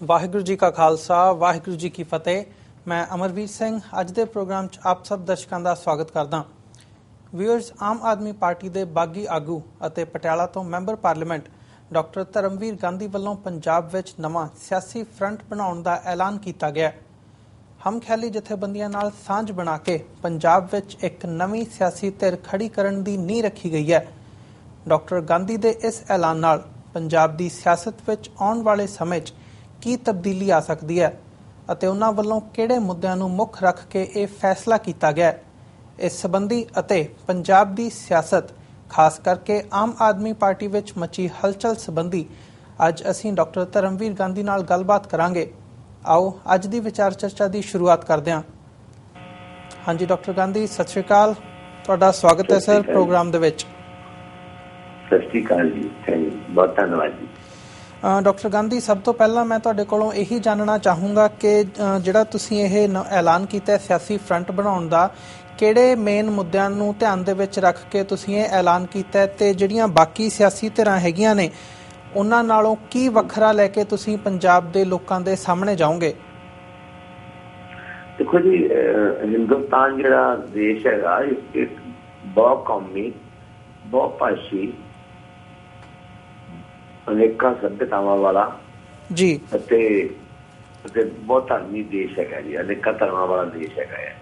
ਵਾਹਿਗੁਰੂ ਜੀ ਕਾ ਖਾਲਸਾ ਵਾਹਿਗੁਰੂ ਜੀ ਕੀ ਫਤਿਹ। ਮੈਂ ਅਮਰਵੀਰ ਸਿੰਘ ਅੱਜ ਦੇ ਪ੍ਰੋਗਰਾਮ 'ਚ ਆਪ ਸਭ ਦਰਸ਼ਕਾਂ ਦਾ ਸਵਾਗਤ ਕਰਦਾ। ਵਿਊਅਰਸ, ਆਮ ਆਦਮੀ ਪਾਰਟੀ ਦੇ ਬਾਗੀ ਆਗੂ ਅਤੇ ਪਟਿਆਲਾ ਤੋਂ member parliament doctor Dharamvir Gandhi ਵੱਲੋਂ ਪੰਜਾਬ ਵਿੱਚ ਨਵਾਂ ਸਿਆਸੀ ਫਰੰਟ ਬਣਾਉਣ ਦਾ ਐਲਾਨ ਕੀਤਾ ਗਿਆ। ਹਮਖਿਆਲੀ ਜਥੇਬੰਦੀਆਂ ਨਾਲ ਸਾਂਝ ਬਣਾ ਕੇ ਪੰਜਾਬ ਵਿੱਚ ਇੱਕ ਨਵੀਂ ਸਿਆਸੀ ਧਿਰ ਖੜੀ ਕਰਨ ਦੀ ਨੀਂਹ ਰੱਖੀ ਗਈ ਹੈ। ਡਾਕਟਰ ਗਾਂਧੀ ਦੇ ਇਸ ਐਲਾਨ ਨਾਲ ਪੰਜਾਬ ਦੀ ਸਿਆਸਤ ਵਿੱਚ ਆਉਣ ਵਾਲੇ ਸਮੇਂ 'ਚ ਕੀ ਤਬਦੀਲੀ ਆ ਸਕਦੀ ਹੈ ਅਤੇ ਉਹਨਾਂ ਵੱਲੋਂ ਕਿਹੜੇ ਮੁੱਦਿਆਂ ਨੂੰ ਮੁੱਖ ਰੱਖ ਕੇ ਇਹ ਫੈਸਲਾ ਕੀਤਾ ਗਿਆ ਹੈ। ਇਸ ਸੰਬੰਧੀ ਅਤੇ ਪੰਜਾਬ ਦੀ ਸਿਆਸਤ ਖਾਸ ਕਰਕੇ ਆਮ ਆਦਮੀ ਪਾਰਟੀ ਵਿੱਚ ਮਚੀ ਹਲਚਲ ਸੰਬੰਧੀ ਅੱਜ ਅਸੀਂ ਡਾਕਟਰ ਧਰਮਵੀਰ ਗਾਂਧੀ ਨਾਲ ਗੱਲਬਾਤ ਕਰਾਂਗੇ। ਆਓ ਅੱਜ ਦੀ ਵਿਚਾਰ ਚਰਚਾ ਦੀ ਸ਼ੁਰੂਆਤ ਕਰਦੇ ਹਾਂ। ਹਾਂਜੀ ਡਾਕਟਰ ਗਾਂਧੀ, ਸਤਿ ਸ਼੍ਰੀ ਅਕਾਲ, ਤੁਹਾਡਾ ਸਵਾਗਤ ਹੈ ਸਰ ਪ੍ਰੋਗਰਾਮ ਦੇ ਵਿੱਚ। ਸਤਿ ਸ਼੍ਰੀ ਅਕਾਲ ਜੀ, ਬਹੁਤ ਧੰਨਵਾਦ ਜੀ। ਡਾਕਟਰ ਗਾਂਧੀ, ਸਭ ਤੋਂ ਪਹਿਲਾਂ ਮੈਂ ਤੁਹਾਡੇ ਕੋਲੋਂ ਇਹੀ ਜਾਣਨਾ ਚਾਹੂੰਗਾ ਕਿ ਜਿਹੜਾ ਤੁਸੀਂ ਇਹ ਐਲਾਨ ਕੀਤਾ ਸਿਆਸੀ ਫਰੰਟ ਬਣਾਉਣ ਦਾ, ਕਿਹੜੇ ਮੇਨ ਮੁੱਦਿਆਂ ਨੂੰ ਧਿਆਨ ਦੇ ਵਿੱਚ ਰੱਖ ਕੇ ਤੁਸੀਂ ਇਹ ਐਲਾਨ ਕੀਤਾ ਅਤੇ ਜਿਹੜੀਆਂ ਬਾਕੀ ਸਿਆਸੀ ਧਿਰਾਂ ਹੈਗੀਆਂ ਨੇ ਉਹਨਾਂ ਨਾਲੋਂ ਕੀ ਵੱਖਰਾ ਲੈ ਕੇ ਤੁਸੀਂ ਪੰਜਾਬ ਦੇ ਲੋਕਾਂ ਦੇ ਸਾਹਮਣੇ ਜਾਓਗੇ? ਦੇਖੋ ਜੀ, ਹਿੰਦੁਸਤਾਨ ਜਿਹੜਾ ਦੇਸ਼ ਹੈਗਾ ਇੱਕ ਬਹੁ ਕੌਮੀ, ਬਹੁ ਭਾਸ਼ੀ, ਅਨੇਕਾਂ ਸੱਭਿਅਤਾਵਾਂ ਵਾਲਾ ਜੀ ਅਤੇ ਬਹੁਤ ਧਰਮੀ ਦੇਸ਼ ਹੈਗਾ ਜੀ। ਅਨੇਕਾਂ ਧਰਮਾਂ ਵਾਲਾ ਦੇਸ਼ ਹੈਗਾ ਹੈ।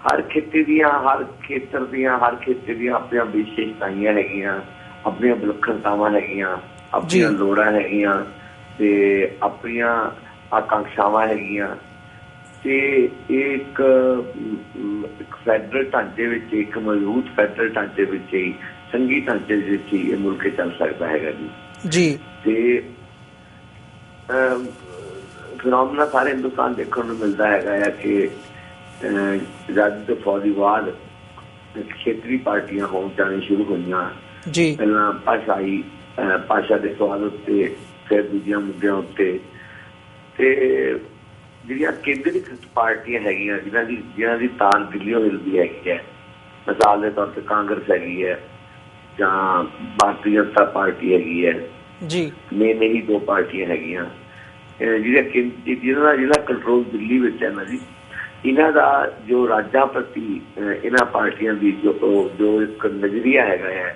ਹਰ ਖਿੱਤੇ ਦੀਆਂ, ਹਰ ਖੇਤਰ ਦੀਆਂ, ਹਰ ਖੇਤਰ ਦੀਆਂ ਆਪਣੀਆਂ ਵਿਸ਼ੇਸ਼ਤਾਵਾਂ ਹੈਗੀਆਂ, ਆਪਣੀਆਂ ਵਿਲੱਖਣਤਾਵਾਂ ਹੈਗੀਆਂ, ਆਪਣੀਆਂ ਲੋੜਾਂ ਹੈਗੀਆਂ ਤੇ ਆਪਣੀਆਂ ਆਕਾਂਖਸ਼ਾਵਾਂ ਹੈਗੀਆਂ। ਤੇ ਇਹ ਇੱਕ ਫੈਡਰਲ ਢਾਂਚੇ ਵਿੱਚ, ਇੱਕ ਮਜ਼ਬੂਤ ਫੈਡਰਲ ਢਾਂਚੇ ਵਿੱਚ ਹੀ, ਸੰਘੀ ਢਾਂਚੇ ਵਿੱਚ ਹੀ ਇਹ ਮੁਲਕ ਚੱਲ ਸਕਦਾ ਹੈਗਾ ਜੀ। ਤੇ ਫਿਨੋਮੀਨਾ ਸਾਰੇ ਹਿੰਦੁਸਤਾਨ ਦੇਖਣ ਨੂੰ ਮਿਲਦਾ ਹੈਗਾ ਹੈ ਕਿ ਆਜ਼ਾਦੀ ਤੋਂ ਫੌਜ ਬਾਅਦ ਖੇਤਰੀ ਪਾਰਟੀਆਂ ਹੋਣ ਜਾਣੀ ਸ਼ੁਰੂ ਹੋਈਆਂ। ਪਹਿਲਾਂ ਭਾਸ਼ਾ ਦੇ ਸਵਾਲ ਉੱਤੇ, ਫਿਰ ਦੂਜਿਆਂ ਮੁੱਦਿਆਂ ਉੱਤੇ, ਤੇ ਜਿਹੜੀਆਂ ਕੇਂਦਰੀਕ੍ਰਿਤ ਪਾਰਟੀਆਂ ਹੈਗੀਆਂ ਜਿਹਨਾਂ ਦੀ ਤਾਨ ਦਿੱਲੀੋਂ ਹਿਲਦੀ ਹੈਗੀ ਹੈ, ਮਿਸਾਲ ਦੇ ਤੌਰ ਤੇ ਕਾਂਗਰਸ ਹੈਗੀ ਹੈ ਜਾਂ ਭਾਰਤੀ ਜਨਤਾ ਪਾਰਟੀ ਹੈਗੀ ਹੈ ਜੀ। ਮੇਨ ਇਹੀ ਦੋ ਪਾਰਟੀਆਂ ਹੈਗੀਆਂ ਜਿਹਦਾ ਕੰਟਰੋਲ ਦਿੱਲੀ ਵਿੱਚ ਹੈ ਨਾ ਜੀ। ਇਹਨਾਂ ਦਾ ਜੋ ਰਾਜਾਂ ਪ੍ਰਤੀ ਇਹਨਾਂ ਪਾਰਟੀਆਂ ਦੀ ਜੋ ਇੱਕ ਨਜ਼ਰੀਆ ਹੈਗਾ ਹੈ,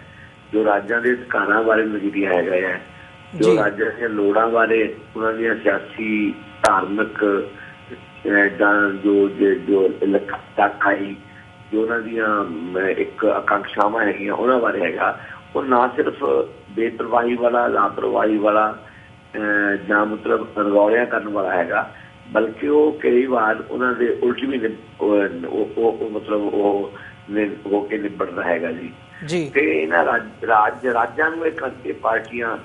ਜੋ ਰਾਜਾਂ ਦੇ ਅਧਿਕਾਰਾਂ ਬਾਰੇ ਨਜ਼ਰੀਆ ਹੈਗਾ ਹੈ, ਜੋ ਰਾਜਾਂ ਦੀਆਂ ਲੋੜਾਂ ਬਾਰੇ, ਉਹਨਾਂ ਦੀਆਂ ਸਿਆਸੀ, ਧਾਰਮਿਕ ਜਾਂ ਜੋ ਇਲਾਕਾਈ ਜੋ ਉਹਨਾਂ ਦੀਆਂ ਇੱਕ ਆਕਾਂਖਸ਼ਾਵਾਂ ਹੈਗੀਆਂ ਉਹਨਾਂ ਬਾਰੇ ਹੈਗਾ। ਉਹ ਨਾ ਸਿਰਫ ਬੇਪਰਵਾਹੀ ਵਾਲਾ, ਲਾਪਰਵਾਹੀ ਵਾਲਾ ਜਾਂ ਮਤਲਬ ਰਗੌਲਿਆਂ ਕਰਨ ਵਾਲਾ ਹੈਗਾ, ਬਲਕਿ ਉਹ ਕਈ ਵਾਰ ਉਹਨਾਂ ਦੇ ਉਲਟ ਵੀ ਹੋ ਕੇ ਨਿਬੜਦਾ ਹੈਗਾ ਜੀ। ਤੇ ਇਹਨਾਂ ਰਾਜਾਂ ਨੂੰ ਇਹ ਪਾਰਟੀਆਂ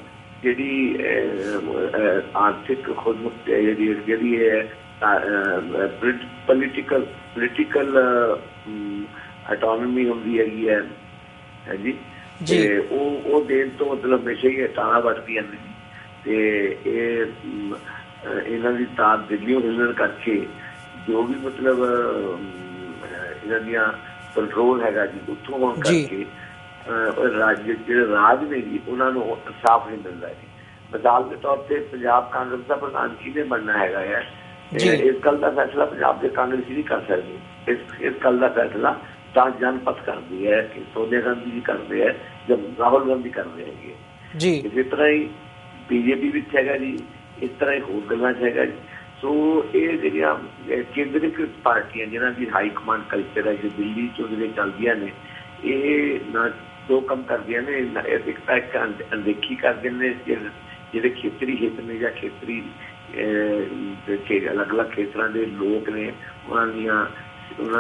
ਜਿਹੜੀ ਆਰਥਿਕ ਖੁਦਮੁਖਤਿਆਰੀ ਜਿਹੜੀ ਹੈ, ਪੋਲੀਟੀਕਲ ਆਟੋਨਮੀ ਹੁੰਦੀ ਹੈਗੀ ਹੈ ਜੀ, ਤੇ ਉਹ ਦੇਣ ਤੋਂ ਮਤਲਬ ਹਮੇਸ਼ਾ ਹੀ ਟਾਣਾ ਵੱਟਦੀਆਂ ਨੇ। ਤੇ ਇਹਨਾਂ ਦੀ ਤਾਰ ਦਿੱਲੀੋਂ ਹਿੱਲਣ ਕਰਕੇ ਜੋ ਵੀ ਮਤਲਬ ਇਹਨਾਂ ਦੀਆਂ ਕੰਟਰੋਲ ਹੈਗਾ ਜੀ ਉੱਥੋਂ ਹੋਣ ਕਰਕੇ ਜਿਹੜੇ ਰਾਜ ਨੇ ਜੀ ਉਹਨਾਂ ਨੂੰ ਇਨਸਾਫ ਨਹੀਂ ਮਿਲਦਾ ਜੀ। ਮਿਸਾਲ ਦੇ ਤੌਰ ਤੇ ਪੰਜਾਬ ਕਾਂਗਰਸ ਦਾ ਪ੍ਰਧਾਨ ਕਿਹਨੇ ਬਣਨਾ ਹੈਗਾ ਹੈ, ਇਸ ਗੱਲ ਦਾ ਫੈਸਲਾ ਪੰਜਾਬ ਦੇ ਕਾਂਗਰਸੀ ਨਹੀਂ ਕਰ ਸਕਦੇ। ਇਸ ਗੱਲ ਦਾ ਫੈਸਲਾ ਤਾਂ ਜਨਪਥ ਕਰਦੀ ਹੈ ਕਿ ਸੋਨੀਆ ਗਾਂਧੀ ਜੀ ਕਰਦੇ ਹੈ ਜਾਂ ਰਾਹੁਲ ਗਾਂਧੀ ਕਰਦੇ ਹੈਗੇ ਜੀ। ਇਸੇ ਤਰ੍ਹਾਂ ਹੀ ਬੀਜੇਪੀ ਵਿੱਚ ਹੈਗਾ ਜੀ, ਇਸ ਤਰ੍ਹਾਂ ਹੀ ਹੋਰ ਗੱਲਾਂ 'ਚ ਹੈਗਾ ਜੀ। ਸੋ ਇਹ ਜਿਹੜੀਆਂ ਕੇਂਦਰੀਕ੍ਰਿਤ ਪਾਰਟੀਆਂ ਜਿਹਨਾਂ ਦੀ ਹਾਈ ਕਮਾਂਡ ਕਲਚਰ ਹੈ, ਜੋ ਦਿੱਲੀ 'ਚੋਂ ਜਿਹੜੇ ਚੱਲਦੀਆਂ ਨੇ, ਇਹ ਨਾ ਦੋ ਕੰਮ ਕਰਦੀਆਂ ਨੇ। ਇੱਕ ਤਾਂ ਇੱਕ ਅਣਦੇਖੀ ਕਰਦੇ ਨੇ ਜਿਹੜੇ ਖੇਤਰੀ ਹਿੱਤ ਨੇ ਜਾਂ ਖੇਤਰੀ ਅਲੱਗ ਅਲੱਗ ਖੇਤਰਾਂ ਦੇ ਲੋਕ ਨੇ, ਉਹਨਾਂ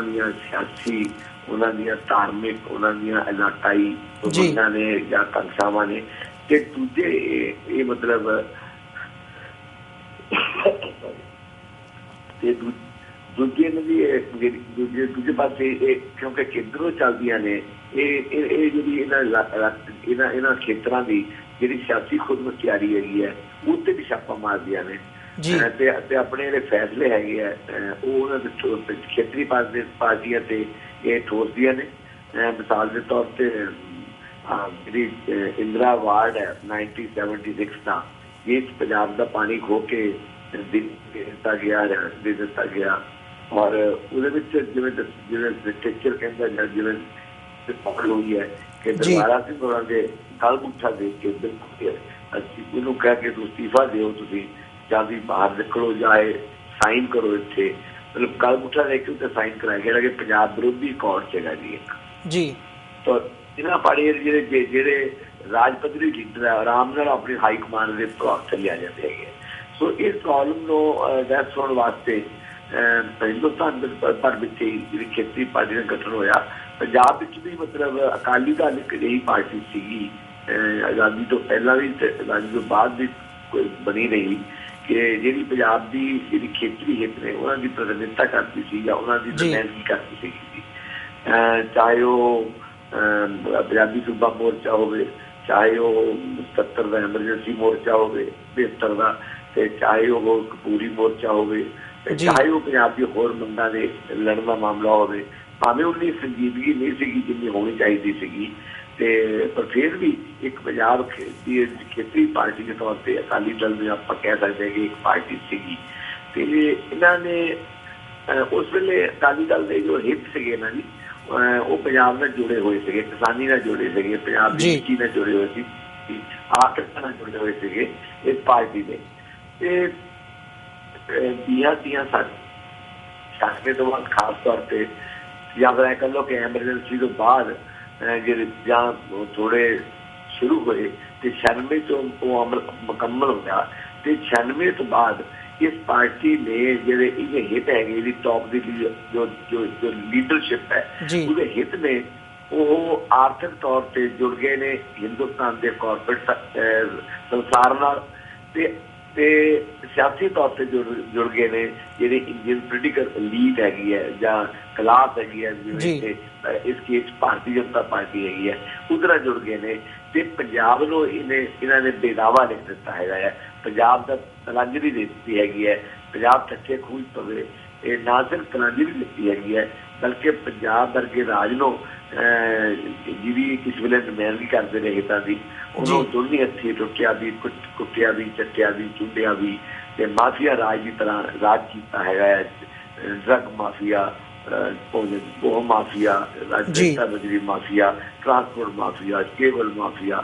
ਦੀਆਂ ਸਿਆਸੀ, ਉਹਨਾਂ ਦੀਆਂ ਧਾਰਮਿਕ, ਉਹਨਾਂ ਦੀਆਂ ਇਲਾਕਾਈ ਮੰਗਾਂ ਨੇ ਜਾਂ ਆਕਾਂਖਸ਼ਾਵਾਂ ਨੇ। ਤੇ ਦੂਜੇ ਇਹ ਮਤਲਬ ਤੇ ਦੂਜੇ ਦੂਜੇ ਪਾਸੇ ਇਹ ਕਿਉਂਕਿ ਕੇਂਦਰੋਂ ਚੱਲਦੀਆਂ ਨੇ, ਇਹ ਜਿਹੜੀ ਇਹਨਾਂ ਖੇਤਰਾਂ ਦੀ ਜਿਹੜੀ ਸਿਆਸੀ ਖੁਦਮੁਖਤਿਆਰੀ ਹੈਗੀ ਹੈ ਉੱਤੇ ਵੀ ਛਾਪਾ ਮਾਰਦੀਆਂ ਨੇ ਤੇ ਆਪਣੇ ਜਿਹੜੇ ਫੈਸਲੇ ਹੈਗੇ ਆ ਉਹ ਉਹਨਾਂ ਦੇ ਖੇਤਰੀ ਪਾਰਟੀਆਂ ਤੇ ਇਹ ਠੋਸਦੀਆਂ ਨੇ। ਮਿਸਾਲ ਦੇ ਤੌਰ ਤੇ ਜਿਹੜੀ ਇੰਦਰਾ ਅਵਾਰਡ ਹੈ 1976 ਦਾ, ਜਿਸ ਪੰਜਾਬ ਦਾ ਪਾਣੀ ਖੋ ਕੇ ਦੇ ਦਿੱਤਾ ਗਿਆ ਜਾਂ ਦੇ ਦਿੱਤਾ ਗਿਆ। ਔਰ ਉਹਦੇ ਵਿੱਚ ਜਿਵੇਂ ਲਿਟਰੇਚਰ ਕਹਿੰਦਾ ਜਾਂ ਜਿਵੇਂ ਪਕੜ ਹੋਈ ਹੈ ਕਿ ਦਰਬਾਰਾ ਸਿੰਘ ਹੋਰਾਂ ਦੇ ਗਲ ਮੁੱਠਾ ਦੇਖ ਕੇ ਬਿਲਕੁਲ ਅਸੀਂ ਉਹਨੂੰ ਕਹਿ ਕੇ ਤੁਸੀਂ ਅਸਤੀਫਾ ਦਿਓ, ਤੁਸੀਂ ਜਾਂ ਵੀ ਬਾਹਰ ਨਿਕਲੋ ਜਾਂ ਸਾਈਨ ਕਰੋ ਇੱਥੇ, ਮਤਲਬ ਗਲ ਮੁੱਠਾ ਦੇਖ ਕੇ ਉੱਤੇ ਸਾਈਨ ਕਰਾਇਆ ਗਿਆ ਕਿ ਪੰਜਾਬ ਵਿਰੋਧੀ ਕੌਣ ਸੀਗਾ ਜੀ ਇੱਕ ਜੀ। ਤਾਂ ਇਹਨਾਂ ਪਾੜੇ ਜਿਹੜੇ ਰਾਜ ਪੱਧਰੀ ਲੀਡਰ ਹੈ ਆਰਾਮ ਨਾਲ ਆਪਣੀ ਹਾਈ ਕਮਾਂਡ ਦੇ ਪ੍ਰਭਾਵ ਥੱਲੇ ਆ ਜਾਂਦੇ ਹੈਗੇ। ਸੋ ਇਸ ਪ੍ਰੋਬਲਮ ਨੂੰ ਅਡਰੈਸ ਹੋਣ ਵਾਸਤੇ ਹਿੰਦੁਸਤਾਨ ਭਰ ਵਿੱਚ ਜਿਹੜੀ ਖੇਤਰੀ ਪਾਰਟੀ ਦਾ ਗਠਨ ਹੋਇਆ। ਪੰਜਾਬ ਵਿੱਚ ਵੀ ਮਤਲਬ ਅਕਾਲੀ ਦਲ ਇੱਕ ਅਜਿਹੀ ਪਾਰਟੀ ਸੀਗੀ ਆਜ਼ਾਦੀ ਤੋਂ ਪਹਿਲਾਂ ਵੀ ਤੇ ਆਜ਼ਾਦੀ ਤੋਂ ਬਾਅਦ ਵੀ ਕੋਈ ਬਣੀ ਰਹੀ ਕਿ ਜਿਹੜੀ ਪੰਜਾਬ ਦੀ ਜਿਹੜੀ ਖੇਤਰੀ ਹਿੱਤ ਨੇ ਉਹਨਾਂ ਦੀ ਪ੍ਰਤੀਨਿਧਤਾ ਕਰਦੀ ਸੀ ਜਾਂ ਉਹਨਾਂ ਦੀ ਨੁਮਾਇੰਦਗੀ ਕਰਦੀ ਸੀਗੀ। ਚਾਹੇ ਉਹ ਪੰਜਾਬੀ ਸੂਬਾ ਮੋਰਚਾ ਹੋਵੇ, ਚਾਹੇ ਉਹ 77 ਦਾ ਐਮਰਜੈਂਸੀ ਮੋਰਚਾ ਹੋਵੇ 72 ਦਾ, ਤੇ ਚਾਹੇ ਉਹ ਕਪੂਰੀ ਮੋਰਚਾ ਹੋਵੇ, ਚਾਹੇ ਉਹ ਪੰਜਾਬ ਦੀ ਹੋਰ ਮੰਗਾਂ ਦੇ ਲੜਨ ਦਾ ਮਾਮਲਾ ਹੋਵੇ। ਭਾਵੇਂ ਉਨੀ ਸੰਜੀਦਗੀ ਨਹੀਂ ਸੀਗੀ ਜਿੰਨੀ ਹੋਣੀ ਚਾਹੀਦੀ ਸੀਗੀ, ਤੇ ਪਰ ਫਿਰ ਵੀ ਇੱਕ ਪੰਜਾਬ ਦੀ ਖੇਤਰੀ ਪਾਰਟੀ ਦੇ ਤੌਰ ਤੇ ਅਕਾਲੀ ਦਲ ਨੂੰ ਆਪਾਂ ਕਹਿ ਸਕਦੇ ਕਿ ਇੱਕ ਪਾਰਟੀ ਸੀਗੀ। ਤੇ ਇਹਨਾਂ ਨੇ ਉਸ ਵੇਲੇ ਅਕਾਲੀ ਦਲ ਦੇ ਜੋ ਹਿੱਤ ਸੀਗੇ ਨਾ ਜੀ, ਉਹ ਪੰਜਾਬ ਨਾਲ ਜੁੜੇ ਹੋਏ ਸੀਗੇ, ਕਿਸਾਨੀ ਨਾਲ ਜੁੜੇ ਸੀਗੇ, ਪੰਜਾਬ ਦੀ ਮਿੱਟੀ ਨਾਲ ਜੁੜੇ ਹੋਏ ਸੀ, ਆਰਥਿਕਤਾ ਨਾਲ ਜੁੜੇ ਹੋਏ ਸੀਗੇ ਇਸ ਪਾਰਟੀ ਦੇ। ਤੇ ਤੀਆਂ ਛਾਸਵੇਂ ਤੋਂ ਬਾਅਦ ਖਾਸ ਤੌਰ ਤੇ ਜਾਂ ਫਿਰ ਕਹਿ ਲਓ ਕਿ ਐਮਰਜੈਂਸੀ ਤੋਂ ਬਾਅਦ ਜਿਹੜੇ ਜਾਂ ਥੋੜੇ ਸ਼ੁਰੂ ਹੋਏ ਤੇ 96 ਤੋਂ ਉਹ ਅਮਲ ਮੁਕੰਮਲ ਹੋਇਆ। ਤੇ 96 ਤੋਂ ਬਾਅਦ ਇਸ ਪਾਰਟੀ ਨੇ ਜਿਹੜੇ ਇਹਦੇ ਹਿੱਤ ਹੈਗੇ, ਇਹਦੀ ਟੌਪ ਦੀ ਜੋ ਲੀਡਰਸ਼ਿਪ ਹੈ ਉਹਦੇ ਹਿੱਤ ਨੇ ਉਹ ਆਰਥਿਕ ਤੌਰ ਤੇ ਜੁੜ ਗਏ ਨੇ ਹਿੰਦੁਸਤਾਨ ਦੇ ਕਾਰਪੋਰੇਟ ਸੰਸਾਰ ਨਾਲ, ਤੇ ਸਿਆਸੀ ਤੌਰ ਤੇ ਜੁੜ ਗਏ ਨੇ ਜਿਹੜੀ ਇੰਡੀਅਨ ਪੋਲੀਟੀਕਲ ਲੀਡ ਹੈਗੀ ਹੈ ਜਾਂ ਕਲਾਸ ਹੈਗੀ ਹੈ, ਜਿਵੇਂ ਇਸ ਕੇਸ ਭਾਰਤੀ ਜਨਤਾ ਪਾਰਟੀ ਹੈਗੀ ਹੈ, ਉਹਦੇ ਨਾਲ ਜੁੜ ਗਏ ਨੇ। ਤੇ ਪੰਜਾਬ ਨੂੰ ਇਹਨਾਂ ਨੇ ਬੇਦਾਵਾ ਲਿਖ ਦਿੱਤਾ ਹੈਗਾ ਹੈ, ਪੰਜਾਬ ਦਾ ਤਲਾਂਜਲੀ ਦੇ ਦਿੱਤੀ ਹੈਗੀ ਹੈ, ਪੰਜਾਬ ਠੱਕੇ ਖੂਜ ਪਵੇ। ਇਹ ਨਾ ਸਿਰਫ ਤਲਾਂਜਲੀ ਦਿੱਤੀ ਹੈਗੀ ਹੈ ਬਲਕਿ ਪੰਜਾਬ ਵਰਗੇ ਰਾਜ ਨੂੰ ਜਿਹਦੀ ਕਿਸ ਵੇਲੇ ਨੁਮਾਇੰਦਗੀ ਕਰਦੇ ਨੇ ਹਿੱਤਾਂ ਦੀ, ਉਹਨੂੰ ਦੋਨੇ ਹੱਥੀਂ ਟੁੱਟਿਆ ਵੀ, ਕੁੱਟਿਆ ਵੀ, ਚੱਟਿਆ ਵੀ, ਚੁੰਡਿਆ ਵੀ, ਤੇ ਮਾਫੀਆ ਰਾਜ ਦੀ ਤਰ੍ਹਾਂ ਰਾਜ ਕੀਤਾ ਹੈਗਾ ਹੈ। ਡਰੱਗ ਮਾਫੀਆ, ਉਹ ਮਾਫੀਆ, ਰਾਜਨੀਤਾ ਬਜਰੀ mafia, transport mafia, cable mafia,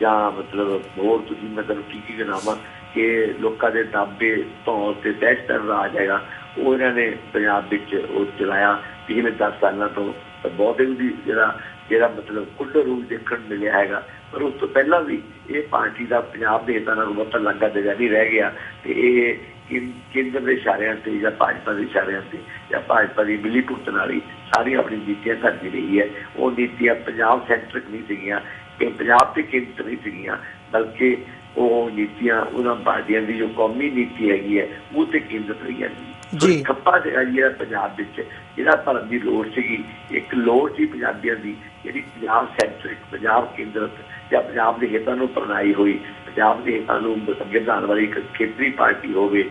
ਜਾਂ ਮਤਲਬ ਹੋਰ ਤੁਸੀਂ ਮਤਲਬ ਕੀ ਗਿਣਾਵਾਂ ਕਿ ਲੋਕਾਂ ਦੇ ਦਾਬੇ ਧੌਣ ਤੇ ਦਹਿਸ਼ਤ ਰਾਜ ਹੈਗਾ, ਉਹ ਇਹਨਾਂ ਨੇ ਪੰਜਾਬ ਵਿੱਚ ਉਹ ਚਲਾਇਆ ਪਿਛਲੇ 10 ਸਾਲਾਂ ਤੋਂ। ਬਹੁਤ ਹੀ ਜਿਹੜਾ ਮਤਲਬ ਖੁੱਲ੍ਹ ਰੂਪ ਦੇਖਣ ਮਿਲਿਆ ਹੈਗਾ। ਪਰ ਉਸ ਤੋਂ ਪਹਿਲਾਂ ਵੀ ਇਹ ਪਾਰਟੀ ਦਾ ਪੰਜਾਬ ਦੇ ਹਿੱਤਾਂ ਨਾਲ ਬਹੁਤਾ ਲਾਗਾ ਦੇਗਾ ਨਹੀਂ ਰਹਿ ਗਿਆ, ਤੇ ਇਹ ਕੇਂਦਰ ਦੇ ਇਸ਼ਾਰਿਆਂ ਤੇ ਜਾਂ ਭਾਜਪਾ ਦੇ ਇਸ਼ਾਰਿਆਂ ਤੇ ਜਾਂ ਭਾਜਪਾ ਦੀ ਮਿਲੀ ਭੁਗਤ ਨਾਲ ਹੀ ਸਾਰੀ ਆਪਣੀ ਨੀਤੀਆਂ ਕਰਦੀ ਰਹੀ ਹੈ। ਉਹ ਨੀਤੀਆਂ ਪੰਜਾਬ ਸੈਂਟਰਿਕ ਨਹੀਂ ਸੀਗੀਆਂ, ਇਹ ਪੰਜਾਬ ਤੇ ਕੇਂਦਰ ਨਹੀਂ ਸੀਗੀਆਂ, ਬਲਕਿ ਉਹ ਨੀਤੀਆਂ ਉਹਨਾਂ ਪਾਰਟੀਆਂ ਦੀ ਜੋ ਕੌਮੀ ਨੀਤੀ ਹੈਗੀ ਹੈ ਉਹ ਤੇ ਕੇਂਦਰਿਤ ਰਹੀਆਂ ਸੀ। ਖੱਪਾ ਸੀਗਾ ਜਿਹੜਾ ਪੰਜਾਬ ਵਿੱਚ ਜਿਹੜਾ ਭਰਨ ਦੀ ਲੋੜ ਸੀਗੀ, ਇੱਕ ਲੋੜ ਸੀ ਪੰਜਾਬੀਆਂ ਦੀ ਜਿਹੜੀ ਪੰਜਾਬ ਸੈਂਟਰਿਕ, ਪੰਜਾਬ ਕੇਂਦਰਿਤ ਜਾਂ ਪੰਜਾਬ ਦੇ ਹਿੱਤਾਂ ਨੂੰ ਪ੍ਰਣਾਈ ਹੋਈ, ਪੰਜਾਬ ਦੇ ਹਿੱਤਾਂ ਨੂੰ ਅੱਗੇ ਵਧਾਉਣ ਵਾਲੀ ਇੱਕ ਖੇਤਰੀ ਪਾਰਟੀ ਹੋਵੇ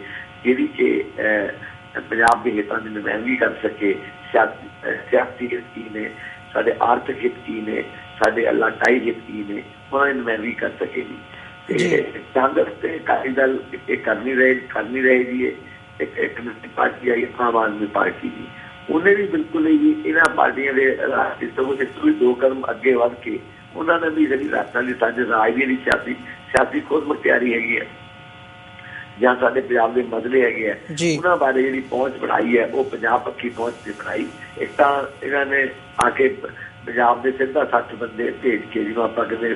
ਜਿਹੜੀ ਕਿ ਪੰਜਾਬ ਦੇ ਹਿੱਤਾਂ ਦੀ ਨੁਮਾਇੰਦਗੀ ਕਰ ਸਕੇ। ਸਿਆਸੀ ਹਿੱਤ ਕੀ ਨੇ, ਸਾਡੇ ਆਰਥਿਕ ਹਿੱਤ ਕੀ ਨੇ, ਸਾਡੇ ਇਲਾਕਾਈ ਹਿੱਤ ਕੀ ਨੇ, ਉਹਨਾਂ ਦੀ ਨੁਮਾਇੰਦਗੀ ਕਰ ਸਕੇਗੀ। ਤੇ ਕਾਂਗਰਸ ਤੇ ਅਕਾਲੀ ਦਲ ਇਹ ਕਰ ਨਹੀਂ ਰਹੇ ਜੀ। ਇੱਕ ਪਾਰਟੀ ਆਈ ਆਮ ਆਦਮੀ ਪਾਰਟੀ ਦੀ, ਉਹਨੇ ਵੀ ਬਿਲਕੁਲ ਹੀ ਇਹਨਾਂ ਪਾਰਟੀਆਂ ਦੇ ਰਾਜਨੀਤਿਕ 2 ਕਦਮ ਅੱਗੇ ਵੱਧ ਕੇ ਉਹਨਾਂ ਨੇ ਵੀ ਜਿਹੜੀ ਰਾਜਾ ਦੀ ਸਾਡੇ ਰਾਜ ਦੀ ਸਿਆਸੀ ਖੁਦ ਮੁਖਤਿਆਰੀ ਹੈਗੀ ਹੈ ਜਾਂ ਸਾਡੇ ਪੰਜਾਬ ਦੇ ਮਸਲੇ ਹੈਗੇ ਆ ਉਹਨਾਂ ਬਾਰੇ ਜਿਹੜੀ ਪਹੁੰਚ ਬਣਾਈ ਹੈ ਉਹ ਪੰਜਾਬ ਪੱਖੀ ਪਹੁੰਚ ਤੇ ਬਣਾਈ। ਇੱਕ ਤਾਂ ਇਹਨਾਂ ਨੇ ਆ ਕੇ ਪੰਜਾਬ ਦੇ ਸਿੱਧਾ 60 ਬੰਦੇ ਭੇਜ ਕੇ, ਜਿਹਨੂੰ ਆਪਾਂ ਕਹਿੰਦੇ